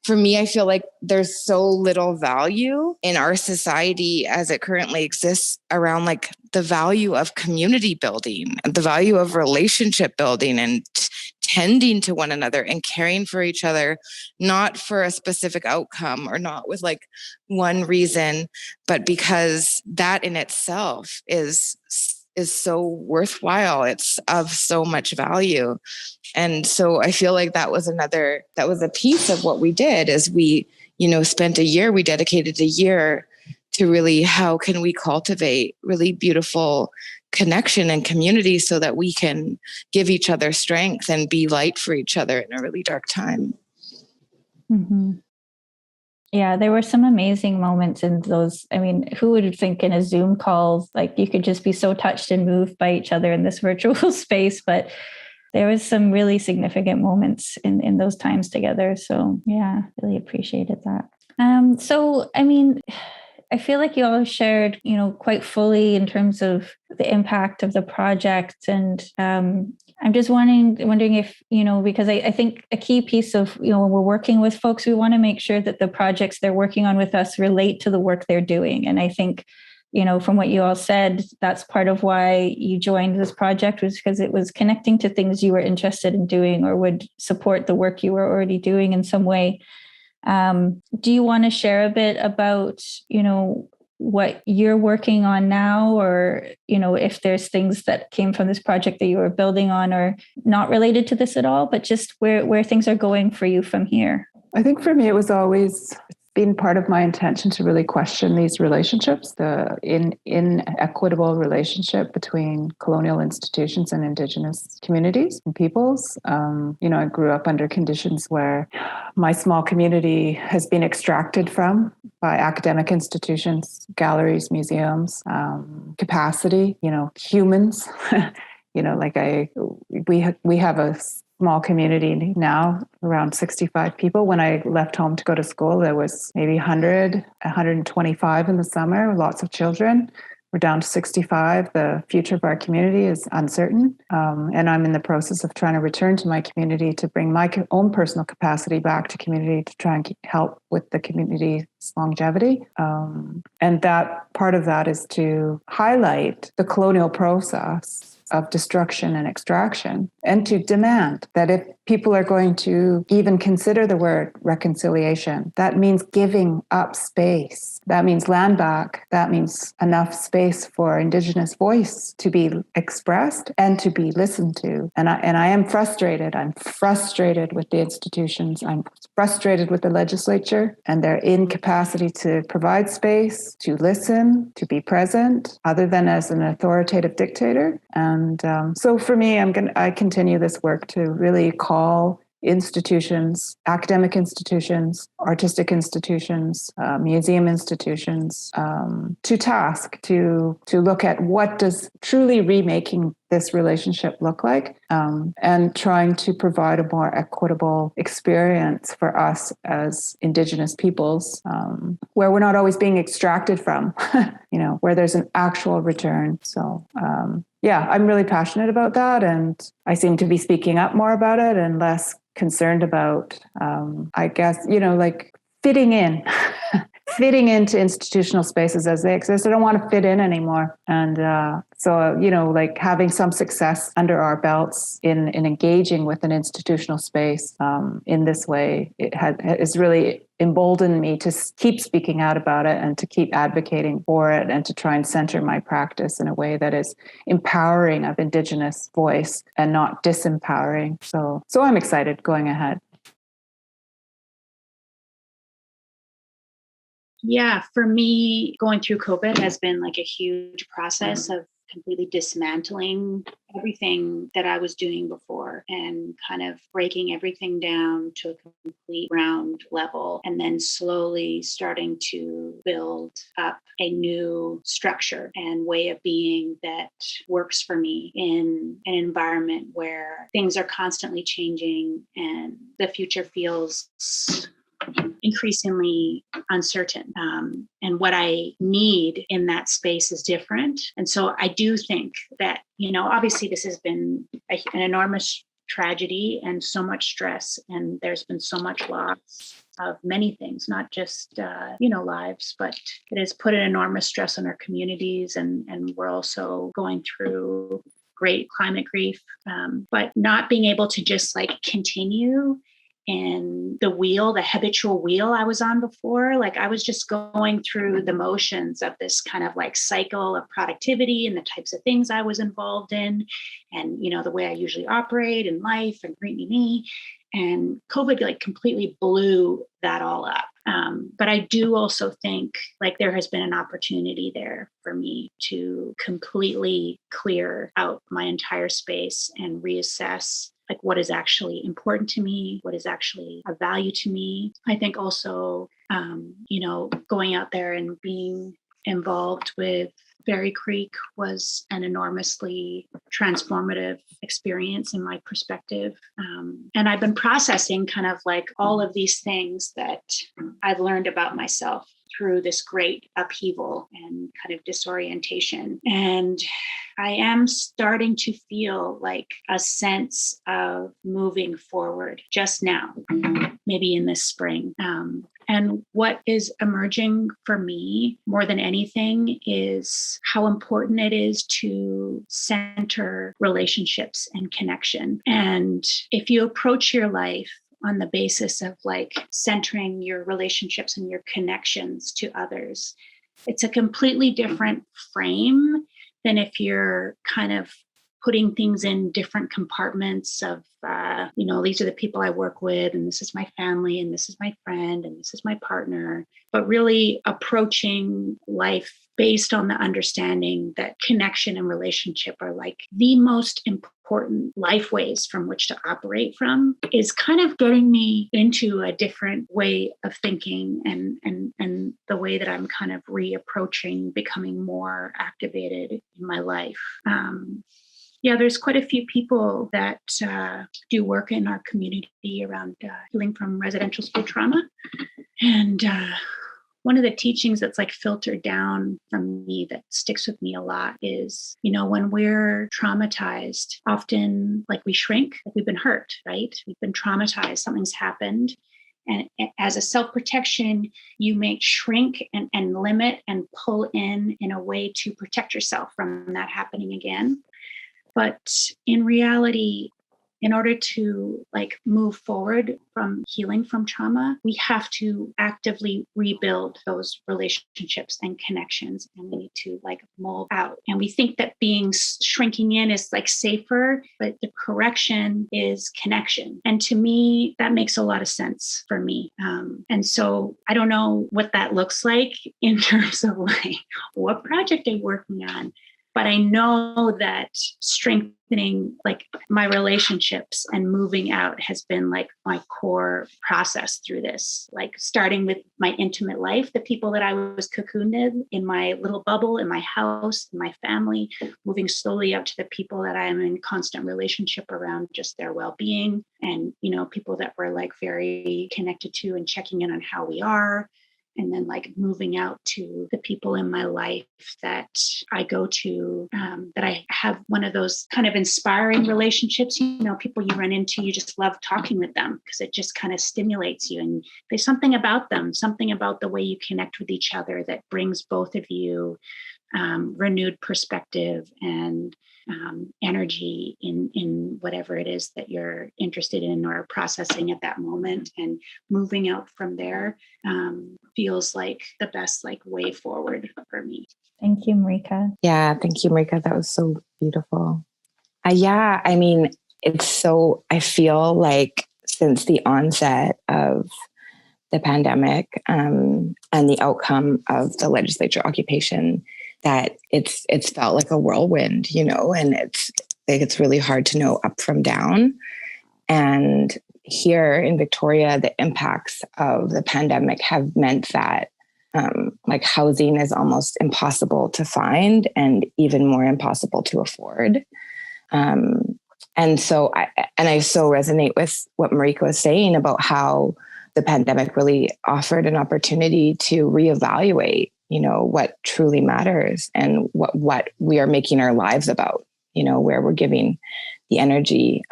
for me, I feel like there's so little value in our society as it currently exists around the value of community building, the value of relationship building, and tending to one another and caring for each other, not for a specific outcome or not with one reason, but because that in itself is so worthwhile. It's of so much value. And so I feel like that was a piece of what we did, is we, spent a year, we dedicated a year to really, how can we cultivate really beautiful connection and community so that we can give each other strength and be light for each other in a really dark time. Mm-hmm. Yeah, there were some amazing moments in those. I mean, who would think in a Zoom call, you could just be so touched and moved by each other in this virtual space, but there was some really significant moments in those times together. So yeah, really appreciated that. So, I mean, I feel like you all shared, quite fully in terms of the impact of the project. And I'm just wondering if, because I think a key piece of, when we're working with folks, we want to make sure that the projects they're working on with us relate to the work they're doing. And I think, from what you all said, that's part of why you joined this project, was because it was connecting to things you were interested in doing or would support the work you were already doing in some way. Do you want to share a bit about, what you're working on now, or, if there's things that came from this project that you were building on or not related to this at all, but just where things are going for you from here? I think for me, it was always been part of my intention to really question these relationships, the inequitable relationship between colonial institutions and Indigenous communities and peoples. I grew up under conditions where my small community has been extracted from by academic institutions, galleries, museums, capacity, humans. We have a small community now, around 65 people. When I left home to go to school, there was maybe 125 in the summer, lots of children. We're down to 65. The future of our community is uncertain. And I'm in the process of trying to return to my community to bring my own personal capacity back to community to try and help with the community's longevity. And that part of that is to highlight the colonial process of destruction and extraction, and to demand that if people are going to even consider the word reconciliation, that means giving up space. That means land back. That means enough space for Indigenous voice to be expressed and to be listened to. And I am frustrated. I'm frustrated with the institutions. I'm frustrated with the legislature and their incapacity to provide space, to listen, to be present, other than as an authoritative dictator. And so for me, I continue this work to really call institutions, academic institutions, artistic institutions, museum institutions, to task, to look at what does truly remaking this relationship look like, and trying to provide a more equitable experience for us as Indigenous peoples, where we're not always being extracted from, where there's an actual return. So, I'm really passionate about that, and I seem to be speaking up more about it and less concerned about, fitting in, fitting into institutional spaces as they exist. I don't want to fit in anymore. And having some success under our belts in engaging with an institutional space in this way, it has really emboldened me to keep speaking out about it and to keep advocating for it and to try and center my practice in a way that is empowering of Indigenous voice and not disempowering. So I'm excited going ahead. Yeah, for me, going through COVID has been like a huge process of completely dismantling everything that I was doing before and kind of breaking everything down to a complete ground level, and then slowly starting to build up a new structure and way of being that works for me in an environment where things are constantly changing and the future feels increasingly uncertain. And what I need in that space is different. And so I do think that, obviously this has been an enormous tragedy and so much stress, and there's been so much loss of many things, not just, lives, but it has put an enormous stress on our communities. And we're also going through great climate grief, but not being able to just continue in the habitual wheel I was on before. Like I was just going through the motions of this kind of cycle of productivity and the types of things I was involved in, and, the way I usually operate in life and me. And COVID completely blew that all up. But I do also think there has been an opportunity there for me to completely clear out my entire space and reassess what is actually important to me, what is actually a value to me. I think also, going out there and being involved with Berry Creek was an enormously transformative experience in my perspective. And I've been processing kind of like all of these things that I've learned about myself through this great upheaval and kind of disorientation. And I am starting to feel like a sense of moving forward just now, maybe in this spring. And what is emerging for me more than anything is how important it is to center relationships and connection. And if you approach your life on the basis of like centering your relationships and your connections to others, it's a completely different frame than if you're kind of putting things in different compartments of, these are the people I work with, and this is my family, and this is my friend, and this is my partner, but really approaching life based on the understanding that connection and relationship are like the most important life ways from which to operate from, is kind of getting me into a different way of thinking and the way that I'm kind of reapproaching becoming more activated in my life. There's quite a few people that do work in our community around healing from residential school trauma. And one of the teachings that's like filtered down from me that sticks with me a lot is, when we're traumatized, often like we shrink, like we've been hurt, right? We've been traumatized, something's happened. And as a self-protection, you may shrink and limit and pull in a way to protect yourself from that happening again. But in reality, in order to like move forward from healing from trauma, we have to actively rebuild those relationships and connections, and we need to like mold out. And we think that shrinking in is like safer, but the correction is connection. And to me, that makes a lot of sense for me. And so I don't know what that looks like in terms of like what project I'm working on. But I know that strengthening like my relationships and moving out has been like my core process through this, like starting with my intimate life, the people that I was cocooned in my little bubble, in my house, in my family, moving slowly up to the people that I am in constant relationship around, just their well-being, and, people that we're like very connected to and checking in on how we are. And then like moving out to the people in my life that I go to, that I have one of those kind of inspiring relationships, people you run into, you just love talking with them because it just kind of stimulates you. And there's something about them, something about the way you connect with each other that brings both of you renewed perspective and energy in whatever it is that you're interested in or processing at that moment. And moving out from there feels like the best like way forward for me. Thank you, Marika. Yeah, thank you, Marika. That was so beautiful. I feel like since the onset of the pandemic and the outcome of the legislature occupation, that it's felt like a whirlwind, and it's really hard to know up from down. And here in Victoria, the impacts of the pandemic have meant that like housing is almost impossible to find and even more impossible to afford. And so I so resonate with what Marika was saying about how the pandemic really offered an opportunity to reevaluate, what truly matters and what we are making our lives about, where we're giving the energy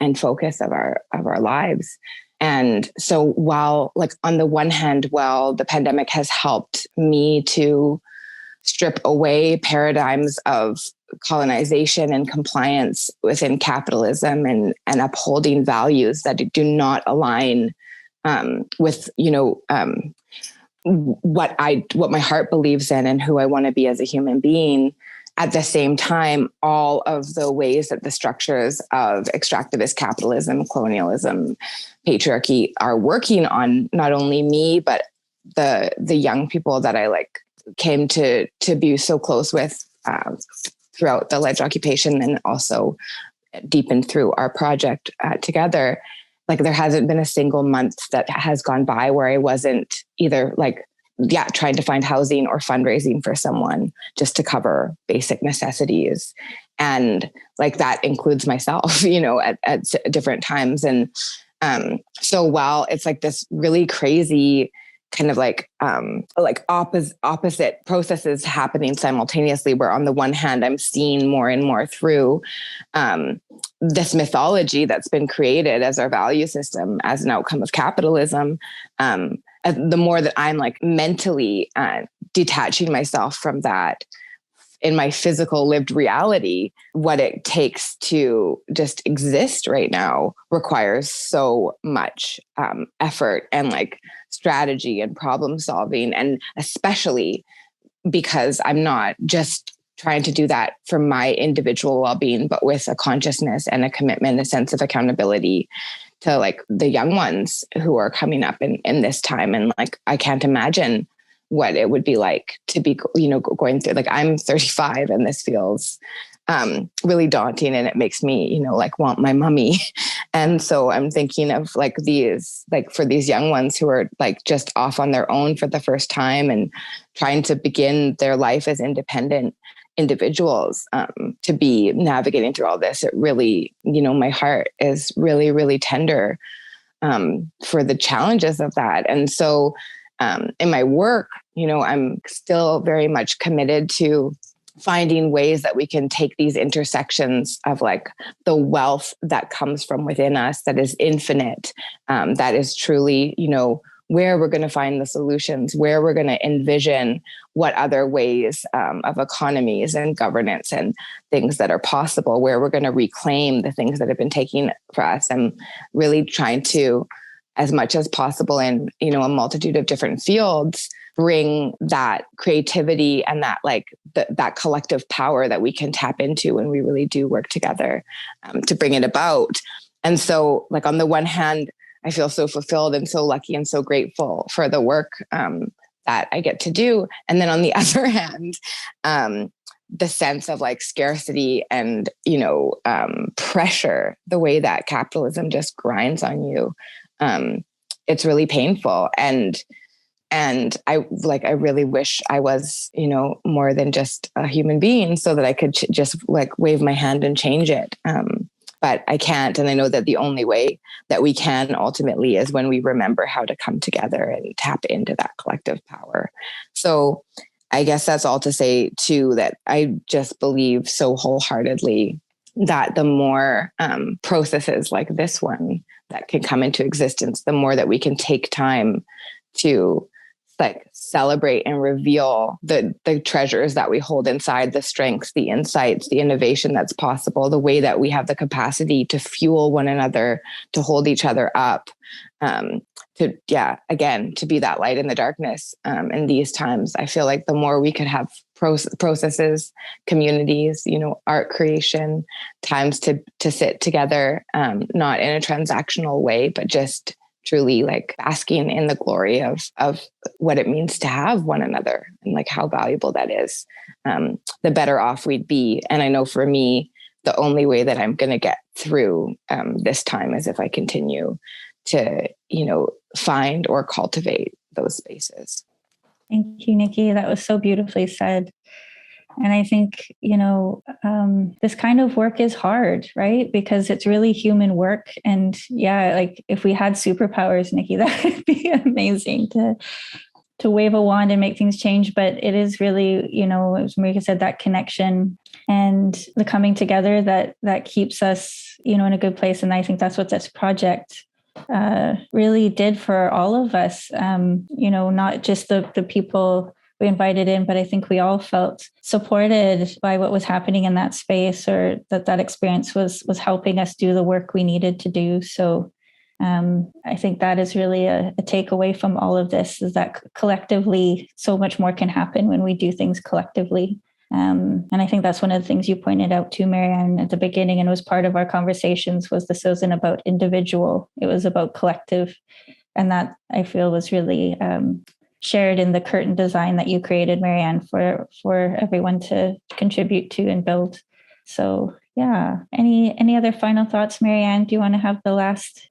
and focus of our lives. And so while like on the one hand, the pandemic has helped me to strip away paradigms of colonization and compliance within capitalism and upholding values that do not align with, what my heart believes in and who I want to be as a human being. At the same time, all of the ways that the structures of extractivist capitalism, colonialism, patriarchy are working on not only me, but the young people that I like came to be so close with throughout the ledge occupation and also deepened through our project together. Like there hasn't been a single month that has gone by where I wasn't either like trying to find housing or fundraising for someone just to cover basic necessities. And like that includes myself, at different times. And so while it's like this really crazy kind of like opposite processes happening simultaneously, where on the one hand, I'm seeing more and more through this mythology that's been created as our value system as an outcome of capitalism. The more that I'm like mentally detaching myself from that in my physical lived reality, what it takes to just exist right now requires so much effort and like strategy and problem solving. And especially because I'm not just trying to do that for my individual well-being, but with a consciousness and a commitment, a sense of accountability to like the young ones who are coming up in this time. And like, I can't imagine what it would be like to be, going through, like I'm 35 and this feels really daunting, and it makes me, like want my mummy. And so I'm thinking of like these, like for these young ones who are like just off on their own for the first time and trying to begin their life as independent individuals, to be navigating through all this. It really, my heart is really, really tender for the challenges of that. And so in my work, I'm still very much committed to finding ways that we can take these intersections of like the wealth that comes from within us, that is infinite, that is truly, where we're going to find the solutions, where we're going to envision what other ways of economies and governance and things that are possible, where we're going to reclaim the things that have been taken for us. I'm really trying to, as much as possible in, a multitude of different fields, bring that creativity and that like that collective power that we can tap into when we really do work together to bring it about. And so like on the one hand, I feel so fulfilled and so lucky and so grateful for the work that I get to do. And then on the other hand, the sense of like scarcity and, pressure, the way that capitalism just grinds on you. It's really painful. And I really wish I was, more than just a human being so that I could just like wave my hand and change it. But I can't. And I know that the only way that we can ultimately is when we remember how to come together and tap into that collective power. So I guess that's all to say too, that I just believe so wholeheartedly that the more processes like this one that can come into existence, the more that we can take time to like celebrate and reveal the treasures that we hold inside, the strengths, the insights, the innovation that's possible, the way that we have the capacity to fuel one another, to hold each other up, to be that light in the darkness. In these times, I feel like the more we could have processes, communities, art creation, times to sit together, not in a transactional way, but just truly like basking in the glory of what it means to have one another and like how valuable that is, the better off we'd be. And I know for me, the only way that I'm going to get through this time is if I continue to, find or cultivate those spaces. Thank you, Nikki. That was so beautifully said. And I think, this kind of work is hard, right? Because it's really human work. And yeah, like if we had superpowers, Nikki, that would be amazing to wave a wand and make things change. But it is really, as Marika said, that connection and the coming together that keeps us, in a good place. And I think that's what this project really did for all of us, not just the people we invited in, but I think we all felt supported by what was happening in that space, or that experience was helping us do the work we needed to do. So I think that is really a takeaway from all of this, is that collectively so much more can happen when we do things collectively. And I think that's one of the things you pointed out too, Marianne, at the beginning, and was part of our conversations, was this wasn't about individual, it was about collective. And that I feel was really shared in the curtain design that you created, Marianne, for everyone to contribute to and build. So yeah, any other final thoughts, Marianne? Do you want to have the last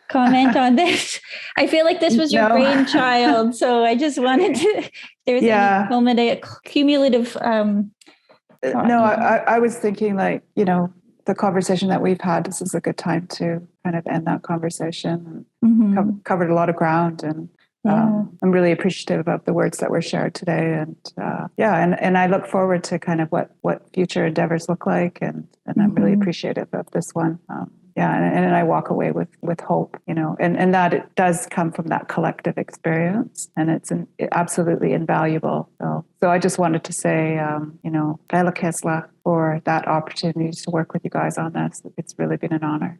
comment on this? I feel like this was your No. brainchild, so I just wanted to. If there's Yeah. any cumulative. No, I was thinking like, the conversation that we've had, this is a good time to kind of end that conversation. Mhm. Covered a lot of ground, and I'm really appreciative of the words that were shared today. And and I look forward to kind of what future endeavors look like. And I'm really appreciative of this one. And I walk away with hope, and that it does come from that collective experience, and it's absolutely invaluable. So I just wanted to say, Bella Kesla, for that opportunity to work with you guys on this. It's really been an honor.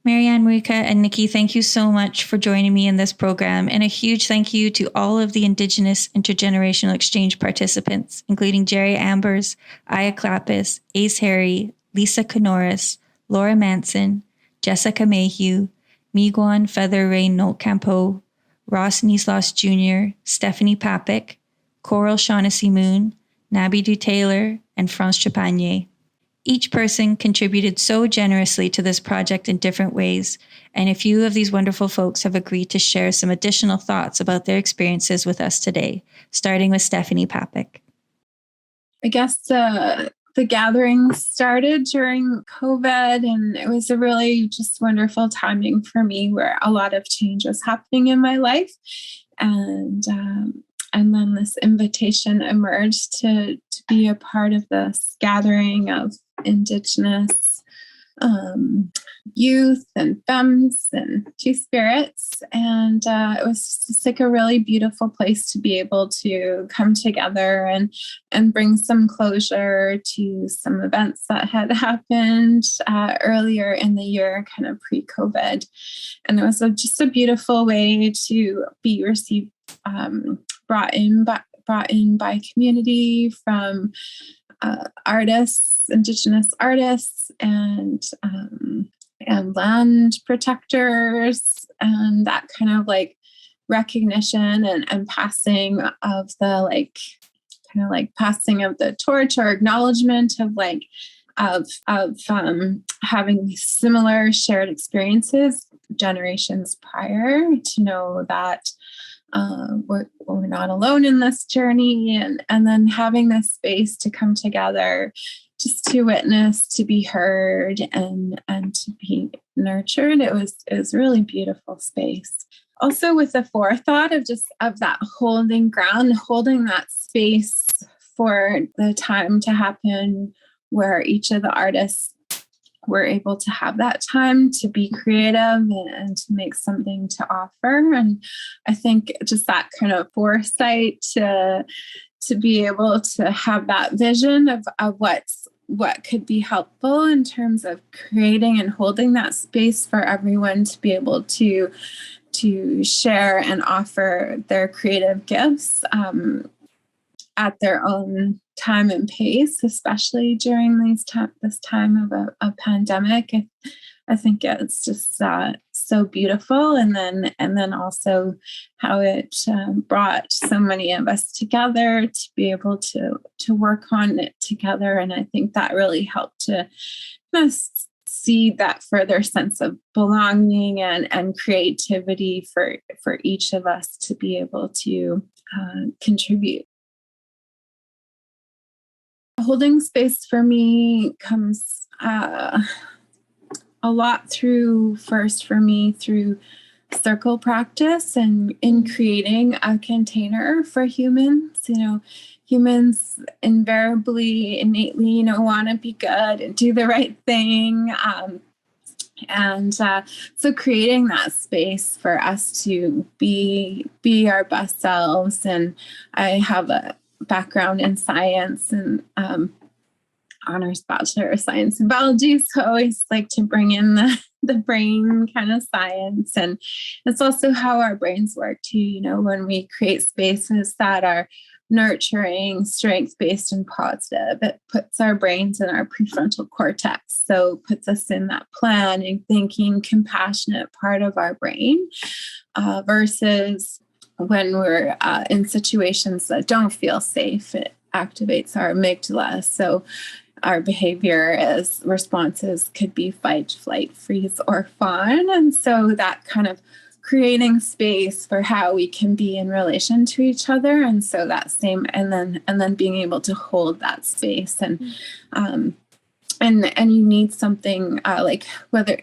Marianne, Marika, and Nikki, thank you so much for joining me in this program. And a huge thank you to all of the Indigenous Intergenerational Exchange participants, including Jerry Ambers, Aya Clappis, Ace Harry, Lisa Canoris, Laura Manson, Jessica Mayhew, Miigwan Feather Rain Nolt Campo, Ross Nislos Jr., Stephanie Papik, Coral Shaughnessy Moon, Nabidu Taylor, and France Trepanier. Each person contributed so generously to this project in different ways, and a few of these wonderful folks have agreed to share some additional thoughts about their experiences with us today, starting with Stephanie Papik. I guess the gathering started during COVID, and it was a really just wonderful timing for me where a lot of change was happening in my life. And then this invitation emerged to be a part of this gathering of Indigenous youth and femmes and two-spirits. And it was just like a really beautiful place to be able to come together and bring some closure to some events that had happened earlier in the year, kind of pre-COVID. And it was just a beautiful way to be received, brought in by community, from artists, Indigenous artists, and land protectors, and that kind of like recognition and passing of the passing of the torch, or acknowledgement of having similar shared experiences generations prior, to know that we're not alone in this journey, and then having this space to come together, just to witness, to be heard, and to be nurtured. It was a really beautiful space. Also, with the forethought of that holding ground, holding that space for the time to happen, where each of the artists were able to have that time to be creative and to make something to offer. And I think just that kind of foresight to be able to have that vision of what could be helpful in terms of creating and holding that space for everyone to be able to share and offer their creative gifts at their own time and pace, especially during this time of a pandemic. I think it's just so beautiful, and then also how it brought so many of us together to be able to work on it together. And I think that really helped to see that further sense of belonging and creativity for each of us to be able to contribute. Holding space for me comes a lot through circle practice, and in creating a container for humans. Humans invariably, innately, want to be good and do the right thing. So creating that space for us to be our best selves. And I have a background in science and honors Bachelor of Science in Biology, so I always like to bring in the brain kind of science. And it's also how our brains work too, when we create spaces that are nurturing, strength-based, and positive, it puts our brains in our prefrontal cortex, so puts us in that planning, thinking, compassionate part of our brain, versus when we're in situations that don't feel safe, it activates our amygdala. So our behavior as responses could be fight, flight, freeze, or fawn. And so that kind of creating space for how we can be in relation to each other. And so that same, and then being able to hold that space and you need something like whether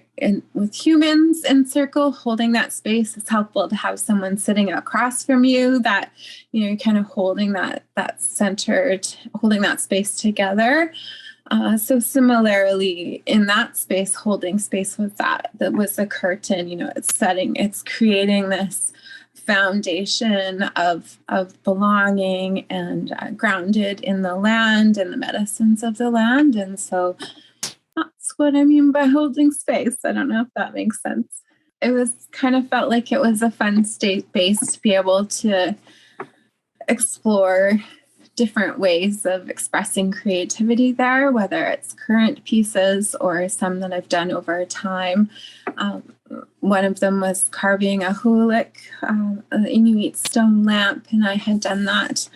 with humans in circle, holding that space, it's helpful to have someone sitting across from you that, you're kind of holding that centered, holding that space together. So similarly in that space, holding space with that was a curtain, it's creating this foundation of belonging and grounded in the land and the medicines of the land. And so that's what I mean by holding space. I don't know if that makes sense. It was kind of felt like it was a fun space to be able to explore different ways of expressing creativity there, whether it's current pieces or some that I've done over time. One of them was carving a hulik, an Inuit stone lamp, and I had done that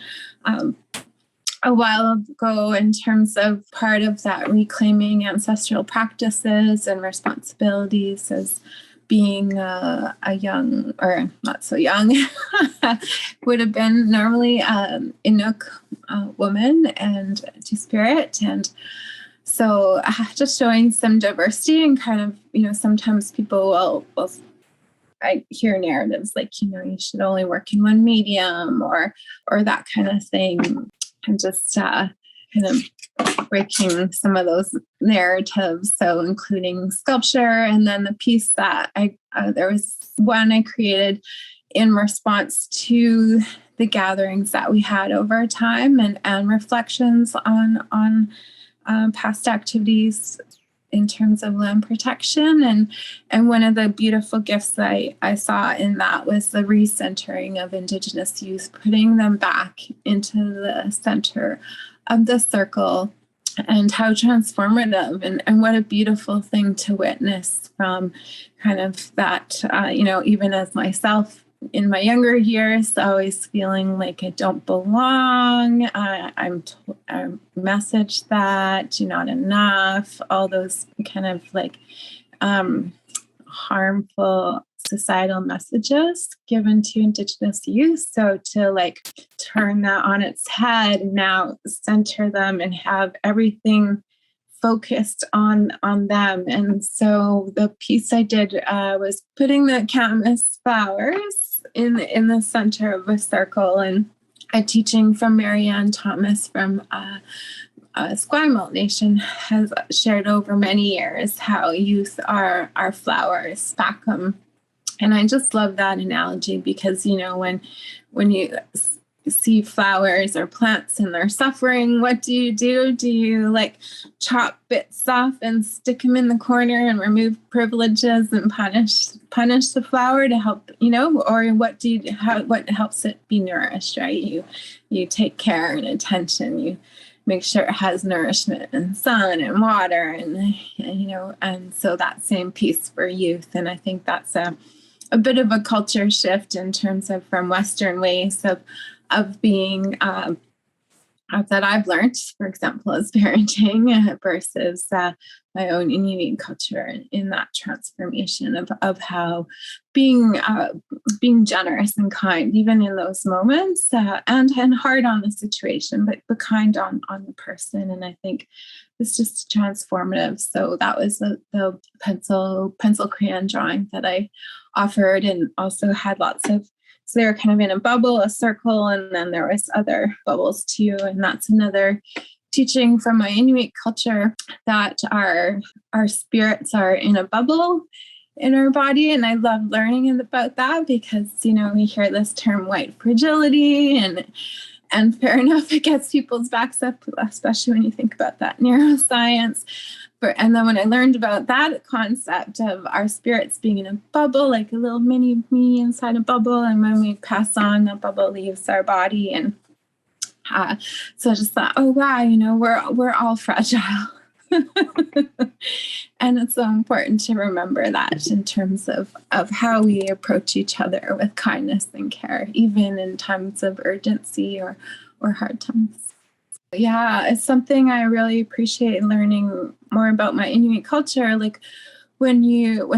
a while ago in terms of part of that reclaiming ancestral practices and responsibilities as being a young, or not so young, would have been normally Inuk woman and Two-Spirit. And so just showing some diversity and kind of, sometimes people will I hear narratives like, you should only work in one medium or that kind of thing. And just kind of breaking some of those narratives. So including sculpture, and then the piece that there was one I created in response to the gatherings that we had over time and reflections on past activities in terms of land protection. And one of the beautiful gifts that I saw in that was the recentering of Indigenous youth, putting them back into the center of the circle, and how transformative and what a beautiful thing to witness from kind of that, even as myself in my younger years, always feeling like I don't belong. I'm messaged that you're not enough, all those kind of like harmful societal messages given to Indigenous youth. So to like turn that on its head, now center them and have everything focused on them. And so the piece I did was putting the camas flowers in the center of a circle, and a teaching from Marianne Thomas from Esquimalt Nation has shared over many years how youth are flowers, Spacum. And I just love that analogy because, when you see flowers or plants and they're suffering, what do? Do you like chop bits off and stick them in the corner and remove privileges and punish the flower to help, or what helps it be nourished, right? You take care and attention, you make sure it has nourishment and sun and water and so that same piece for youth. And I think that's a bit of a culture shift in terms of from Western ways of being that I've learned, for example, as parenting versus my own Inuit culture in that transformation of how being generous and kind, even in those moments, and hard on the situation, but kind on the person. And I think it's just transformative. So that was the pencil crayon drawing that I offered, and also had lots of. So they were kind of in a bubble, a circle, and then there was other bubbles too. And that's another teaching from my Inuit culture, that our spirits are in a bubble in our body. And I love learning about that because, we hear this term white fragility, and fair enough, it gets people's backs up, especially when you think about that neuroscience. And then when I learned about that concept of our spirits being in a bubble, like a little mini me inside a bubble, and when we pass on, the bubble leaves our body. And so I just thought, oh wow, we're all fragile. And it's so important to remember that in terms of how we approach each other with kindness and care, even in times of urgency or hard times. Yeah, it's something I really appreciate learning more about my Inuit culture. Like when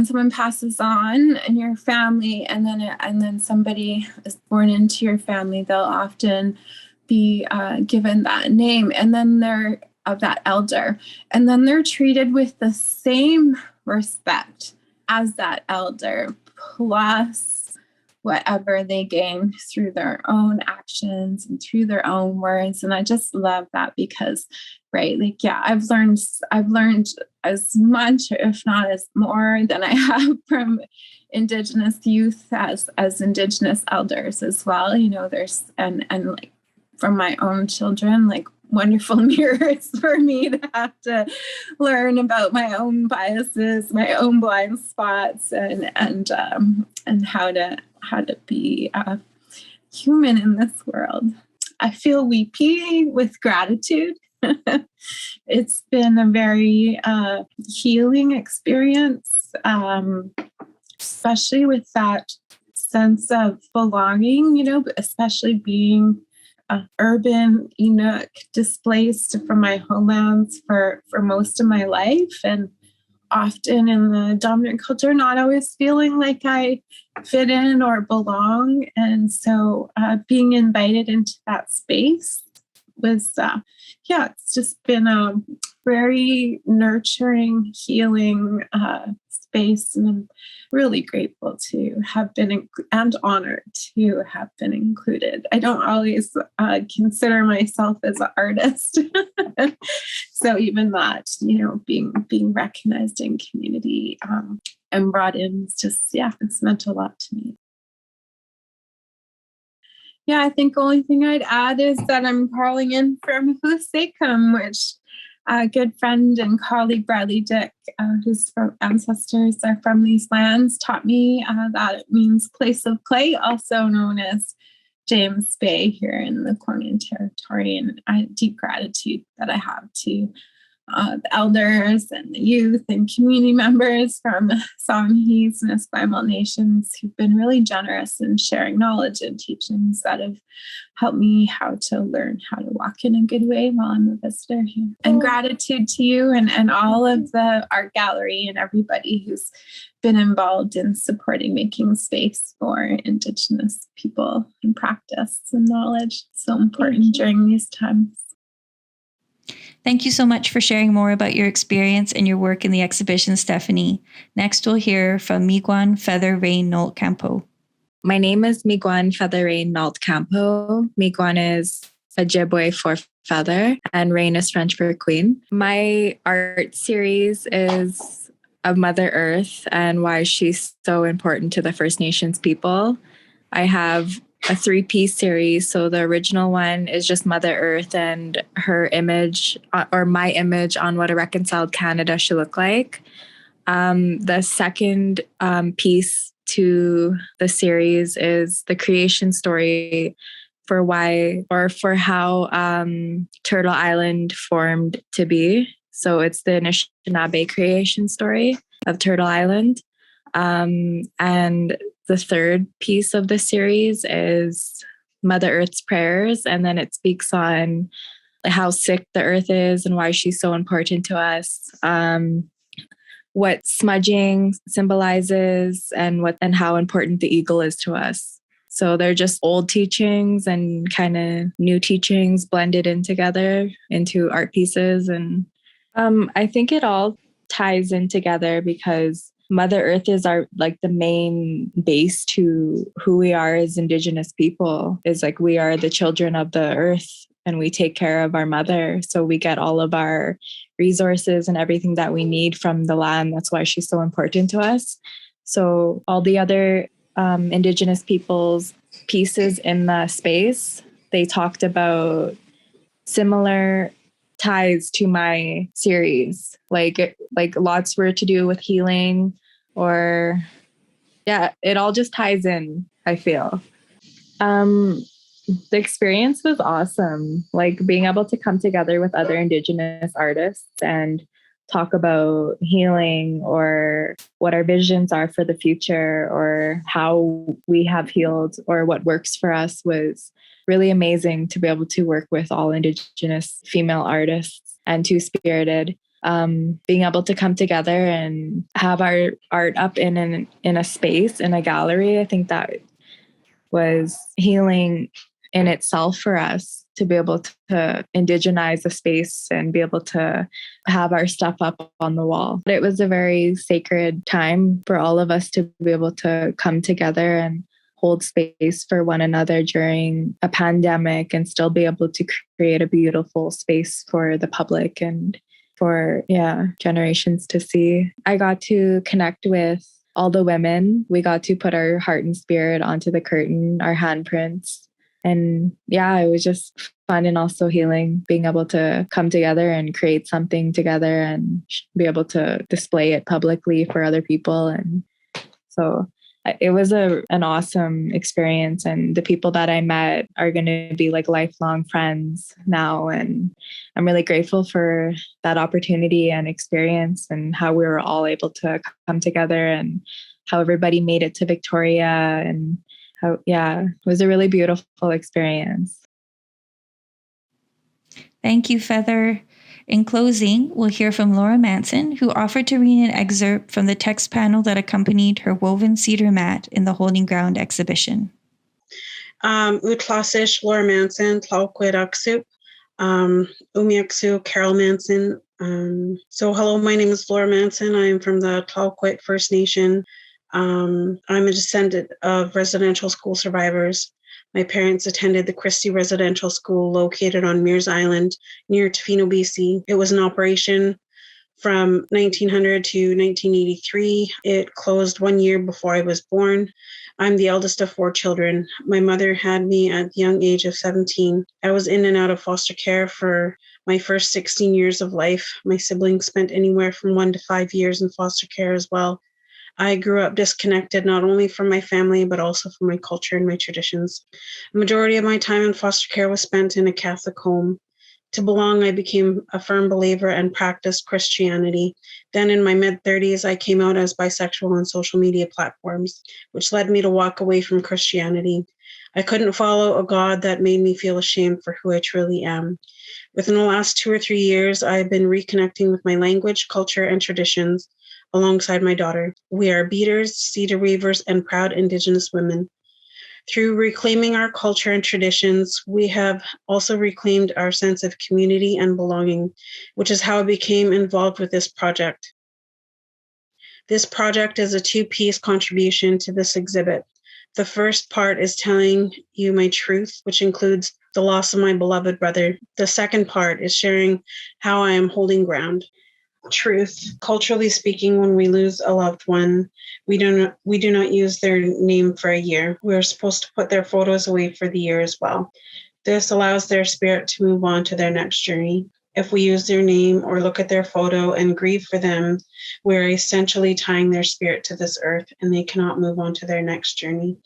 someone passes on in your family, and then somebody is born into your family, they'll often be given that name, and then they're of that elder, and then they're treated with the same respect as that elder, plus whatever they gain through their own actions and through their own words. And I just love that because, right, like, yeah, I've learned as much, if not as more than I have from Indigenous youth as Indigenous elders as well. You know, there's, and like from my own children, like wonderful mirrors for me to have to learn about my own biases, my own blind spots, and how to be human in this world. I feel weepy with gratitude. It's been a very healing experience, especially with that sense of belonging, you know, especially being urban Inuk, displaced from my homelands for most of my life, and often in the dominant culture, not always feeling like I fit in or belong. And so being invited into that space was, it's just been a very nurturing, healing space. And I'm really grateful to have been and honored to have been included. I don't always consider myself as an artist. So even that, you know, being recognized in community and brought in, is just, it's meant a lot to me. Yeah, I think the only thing I'd add is that I'm calling in from Husekum, which a good friend and colleague, Bradley Dick, whose ancestors are from these lands, taught me that it means place of clay, also known as James Bay here in the Colonial Territory. And I have deep gratitude that I have to the elders and the youth and community members from Songhees and Esquimalt nations who've been really generous in sharing knowledge and teachings that have helped me how to learn how to walk in a good way while I'm a visitor here. And gratitude to you and all of the art gallery and everybody who's been involved in supporting making space for Indigenous people and practice and knowledge. So important during these times. Thank you so much for sharing more about your experience and your work in the exhibition, Stephanie. Next, we'll hear from Miigwech Feather Rain Nolt Campo. My name is Miigwech Feather Rain Nolt Campo. Miigwech is Ojibwe for feather, and Rain is French for queen. My art series is of Mother Earth and why she's so important to the First Nations people. I have a 3-piece series. So the original one is just Mother Earth and her image, or my image, on what a reconciled Canada should look like. The second piece to the series is the creation story for how Turtle Island formed to be. So it's the Anishinaabe creation story of Turtle Island. And the third piece of the series is Mother Earth's prayers, and then it speaks on how sick the earth is and why she's so important to us. What smudging symbolizes and how important the eagle is to us. So they're just old teachings and kind of new teachings blended in together into art pieces. And I think it all ties in together because Mother Earth is the main base to who we are as Indigenous people. Is like we are the children of the earth and we take care of our mother. So we get all of our resources and everything that we need from the land. That's why she's so important to us. So all the other Indigenous people's pieces in the space, they talked about similar ties to my series. Like lots were to do with healing, or it all just ties in, I feel. The experience was awesome. Like being able to come together with other Indigenous artists and talk about healing or what our visions are for the future or how we have healed or what works for us was really amazing to be able to work with all Indigenous female artists and Two-Spirited. Being able to come together and have our art up in a space, in a gallery, I think that was healing in itself for us, to be able to indigenize the space and be able to have our stuff up on the wall. It was a very sacred time for all of us to be able to come together and hold space for one another during a pandemic and still be able to create a beautiful space for the public and for generations to see. I got to connect with all the women. We got to put our heart and spirit onto the curtain, our handprints. And it was just fun and also healing, being able to come together and create something together and be able to display it publicly for other people. And so it was an awesome experience. And the people that I met are going to be like lifelong friends now. And I'm really grateful for that opportunity and experience and how we were all able to come together and how everybody made it to Victoria and it was a really beautiful experience. Thank you, Feather. In closing, we'll hear from Laura Manson, who offered to read an excerpt from the text panel that accompanied her woven cedar mat in the Holding Ground exhibition. Utlasish Laura Manson, Tlauquid Aksup, Umiaksu Carol Manson. So hello, my name is Laura Manson. I am from the Tlauquid First Nation. I'm a descendant of residential school survivors. My parents attended the Christie Residential School located on Mears Island near Tofino, BC. It was in operation from 1900 to 1983. It closed 1 year before I was born. I'm the eldest of 4 children. My mother had me at the young age of 17. I was in and out of foster care for my first 16 years of life. My siblings spent anywhere from 1 to 5 years in foster care as well. I grew up disconnected not only from my family, but also from my culture and my traditions. The majority of my time in foster care was spent in a Catholic home. To belong, I became a firm believer and practiced Christianity. Then in my mid-30s, I came out as bisexual on social media platforms, which led me to walk away from Christianity. I couldn't follow a God that made me feel ashamed for who I truly am. Within the last 2 or 3 years, I have been reconnecting with my language, culture, and traditions alongside my daughter. We are beaters, cedar weavers, and proud Indigenous women. Through reclaiming our culture and traditions, we have also reclaimed our sense of community and belonging, which is how I became involved with this project. This project is a 2-piece contribution to this exhibit. The first part is telling you my truth, which includes the loss of my beloved brother. The second part is sharing how I am holding ground. Truth. Culturally speaking, when we lose a loved one, we do not use their name for a year. We are supposed to put their photos away for the year as well. This allows their spirit to move on to their next journey. If we use their name or look at their photo and grieve for them, we're essentially tying their spirit to this earth and they cannot move on to their next journey.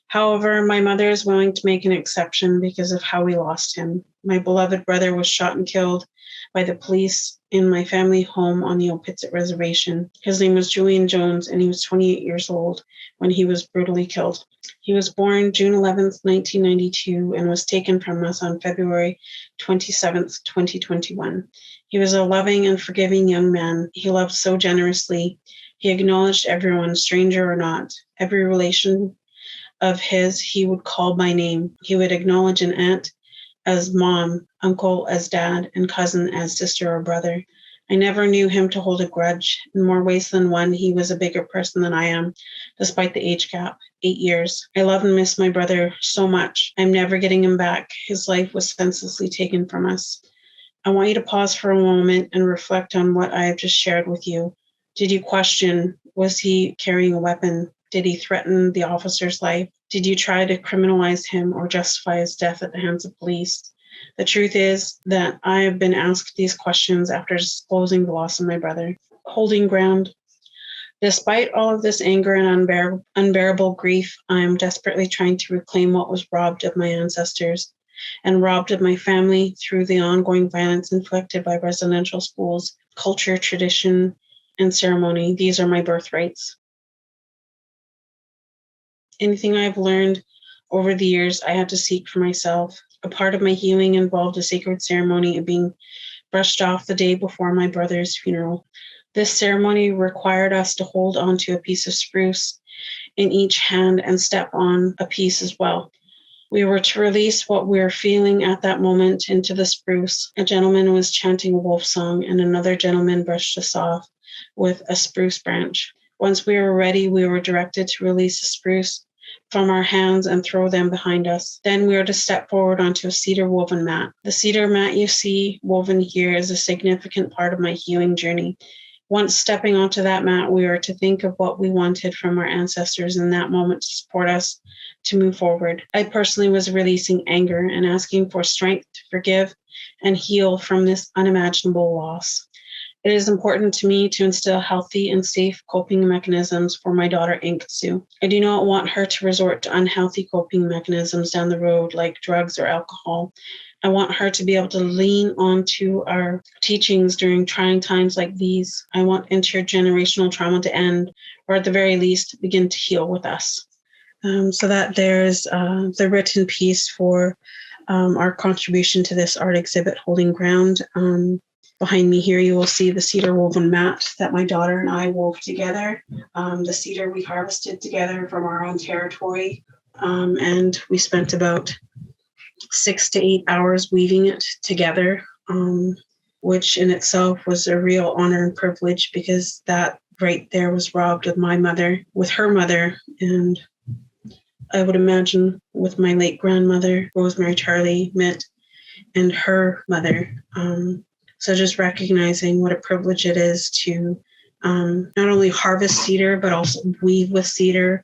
However, my mother is willing to make an exception because of how we lost him. My beloved brother was shot and killed by the police in my family home on the Opitsit Reservation. His name was Julian Jones, and he was 28 years old when he was brutally killed. He was born June 11th, 1992, and was taken from us on February 27th, 2021. He was a loving and forgiving young man. He loved so generously. He acknowledged everyone, stranger or not. Every relation of his, he would call by name. He would acknowledge an aunt as mom, uncle as dad, and cousin as sister or brother. I never knew him to hold a grudge. In more ways than one, he was a bigger person than I am, despite the age gap, 8 years. I love and miss my brother so much. I'm never getting him back. His life was senselessly taken from us. I want you to pause for a moment and reflect on what I have just shared with you. Did you question, was he carrying a weapon? Did he threaten the officer's life? Did you try to criminalize him or justify his death at the hands of police? The truth is that I have been asked these questions after disclosing the loss of my brother. Holding ground. Despite all of this anger and unbearable grief, I am desperately trying to reclaim what was robbed of my ancestors. and robbed of my family through the ongoing violence inflicted by residential schools, culture, tradition, and ceremony. These are my birthrights. Anything I've learned over the years, I had to seek for myself. A part of my healing involved a sacred ceremony of being brushed off the day before my brother's funeral. This ceremony required us to hold onto a piece of spruce in each hand and step on a piece as well. We were to release what we were feeling at that moment into the spruce. A gentleman was chanting a wolf song, and another gentleman brushed us off with a spruce branch. Once we were ready, we were directed to release the spruce from our hands and throw them behind us. Then we were to step forward onto a cedar woven mat. The cedar mat you see woven here is a significant part of my healing journey. Once stepping onto that mat, we were to think of what we wanted from our ancestors in that moment to support us to move forward. I personally was releasing anger and asking for strength to forgive and heal from this unimaginable loss. It is important to me to instill healthy and safe coping mechanisms for my daughter, Inksu. I do not want her to resort to unhealthy coping mechanisms down the road like drugs or alcohol. I want her to be able to lean onto our teachings during trying times like these. I want intergenerational trauma to end, or at the very least, begin to heal with us. So that there's the written piece for our contribution to this art exhibit, Holding Ground. Behind me here, you will see the cedar woven mat that my daughter and I wove together. The cedar we harvested together from our own territory, and we spent about 6 to 8 hours weaving it together, which in itself was a real honor and privilege, because that right there was robbed of my mother with her mother, and I would imagine with my late grandmother, Rosemary Charlie Mitt, and her mother. So just recognizing what a privilege it is to not only harvest cedar, but also weave with cedar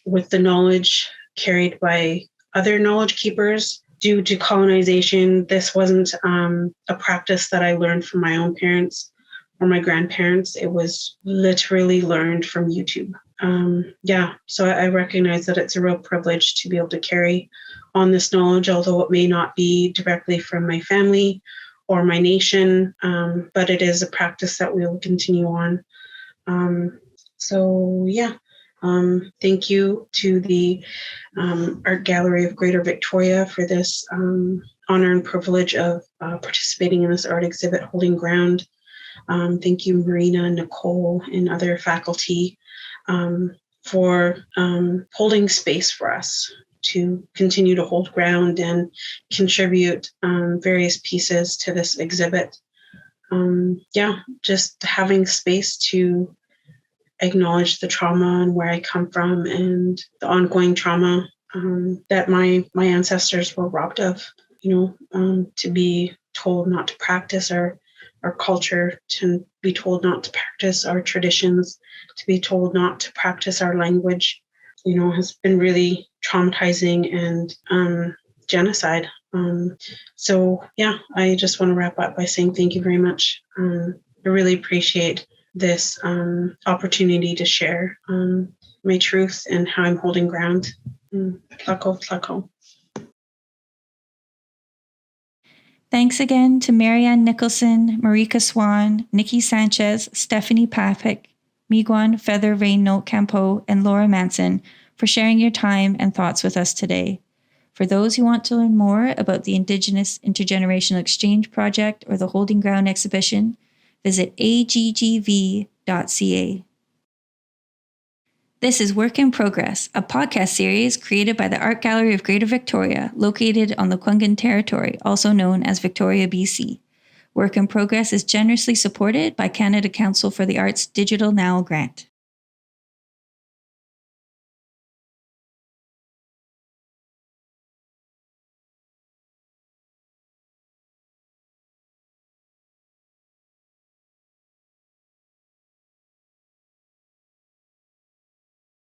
with the knowledge carried by other knowledge keepers. Due to colonization, this wasn't a practice that I learned from my own parents or my grandparents. It was literally learned from YouTube. So I recognize that it's a real privilege to be able to carry on this knowledge, although it may not be directly from my family or my nation, but it is a practice that we will continue on. Thank you to the Art Gallery of Greater Victoria for this honor and privilege of participating in this art exhibit, Holding Ground. Thank you, Marina, Nicole, and other faculty for holding space for us to continue to hold ground and contribute various pieces to this exhibit. Just having space to acknowledge the trauma and where I come from and the ongoing trauma that my ancestors were robbed of, to be told not to practice our culture, to be told not to practice our traditions, to be told not to practice our language, has been really traumatizing and genocide. I just want to wrap up by saying thank you very much. I really appreciate this opportunity to share my truth and how I'm holding ground. Tlako. Thanks again to Marianne Nicholson, Marika Swan, Nikki Sanchez, Stephanie Papik, Miguan Feather Rain Note Campo, and Laura Manson for sharing your time and thoughts with us today. For those who want to learn more about the Indigenous Intergenerational Exchange Project or the Holding Ground exhibition, visit aggv.ca. This is Work in Progress, a podcast series created by the Art Gallery of Greater Victoria, located on the Kwungan Territory, also known as Victoria, BC. Work in Progress is generously supported by Canada Council for the Arts Digital Now grant.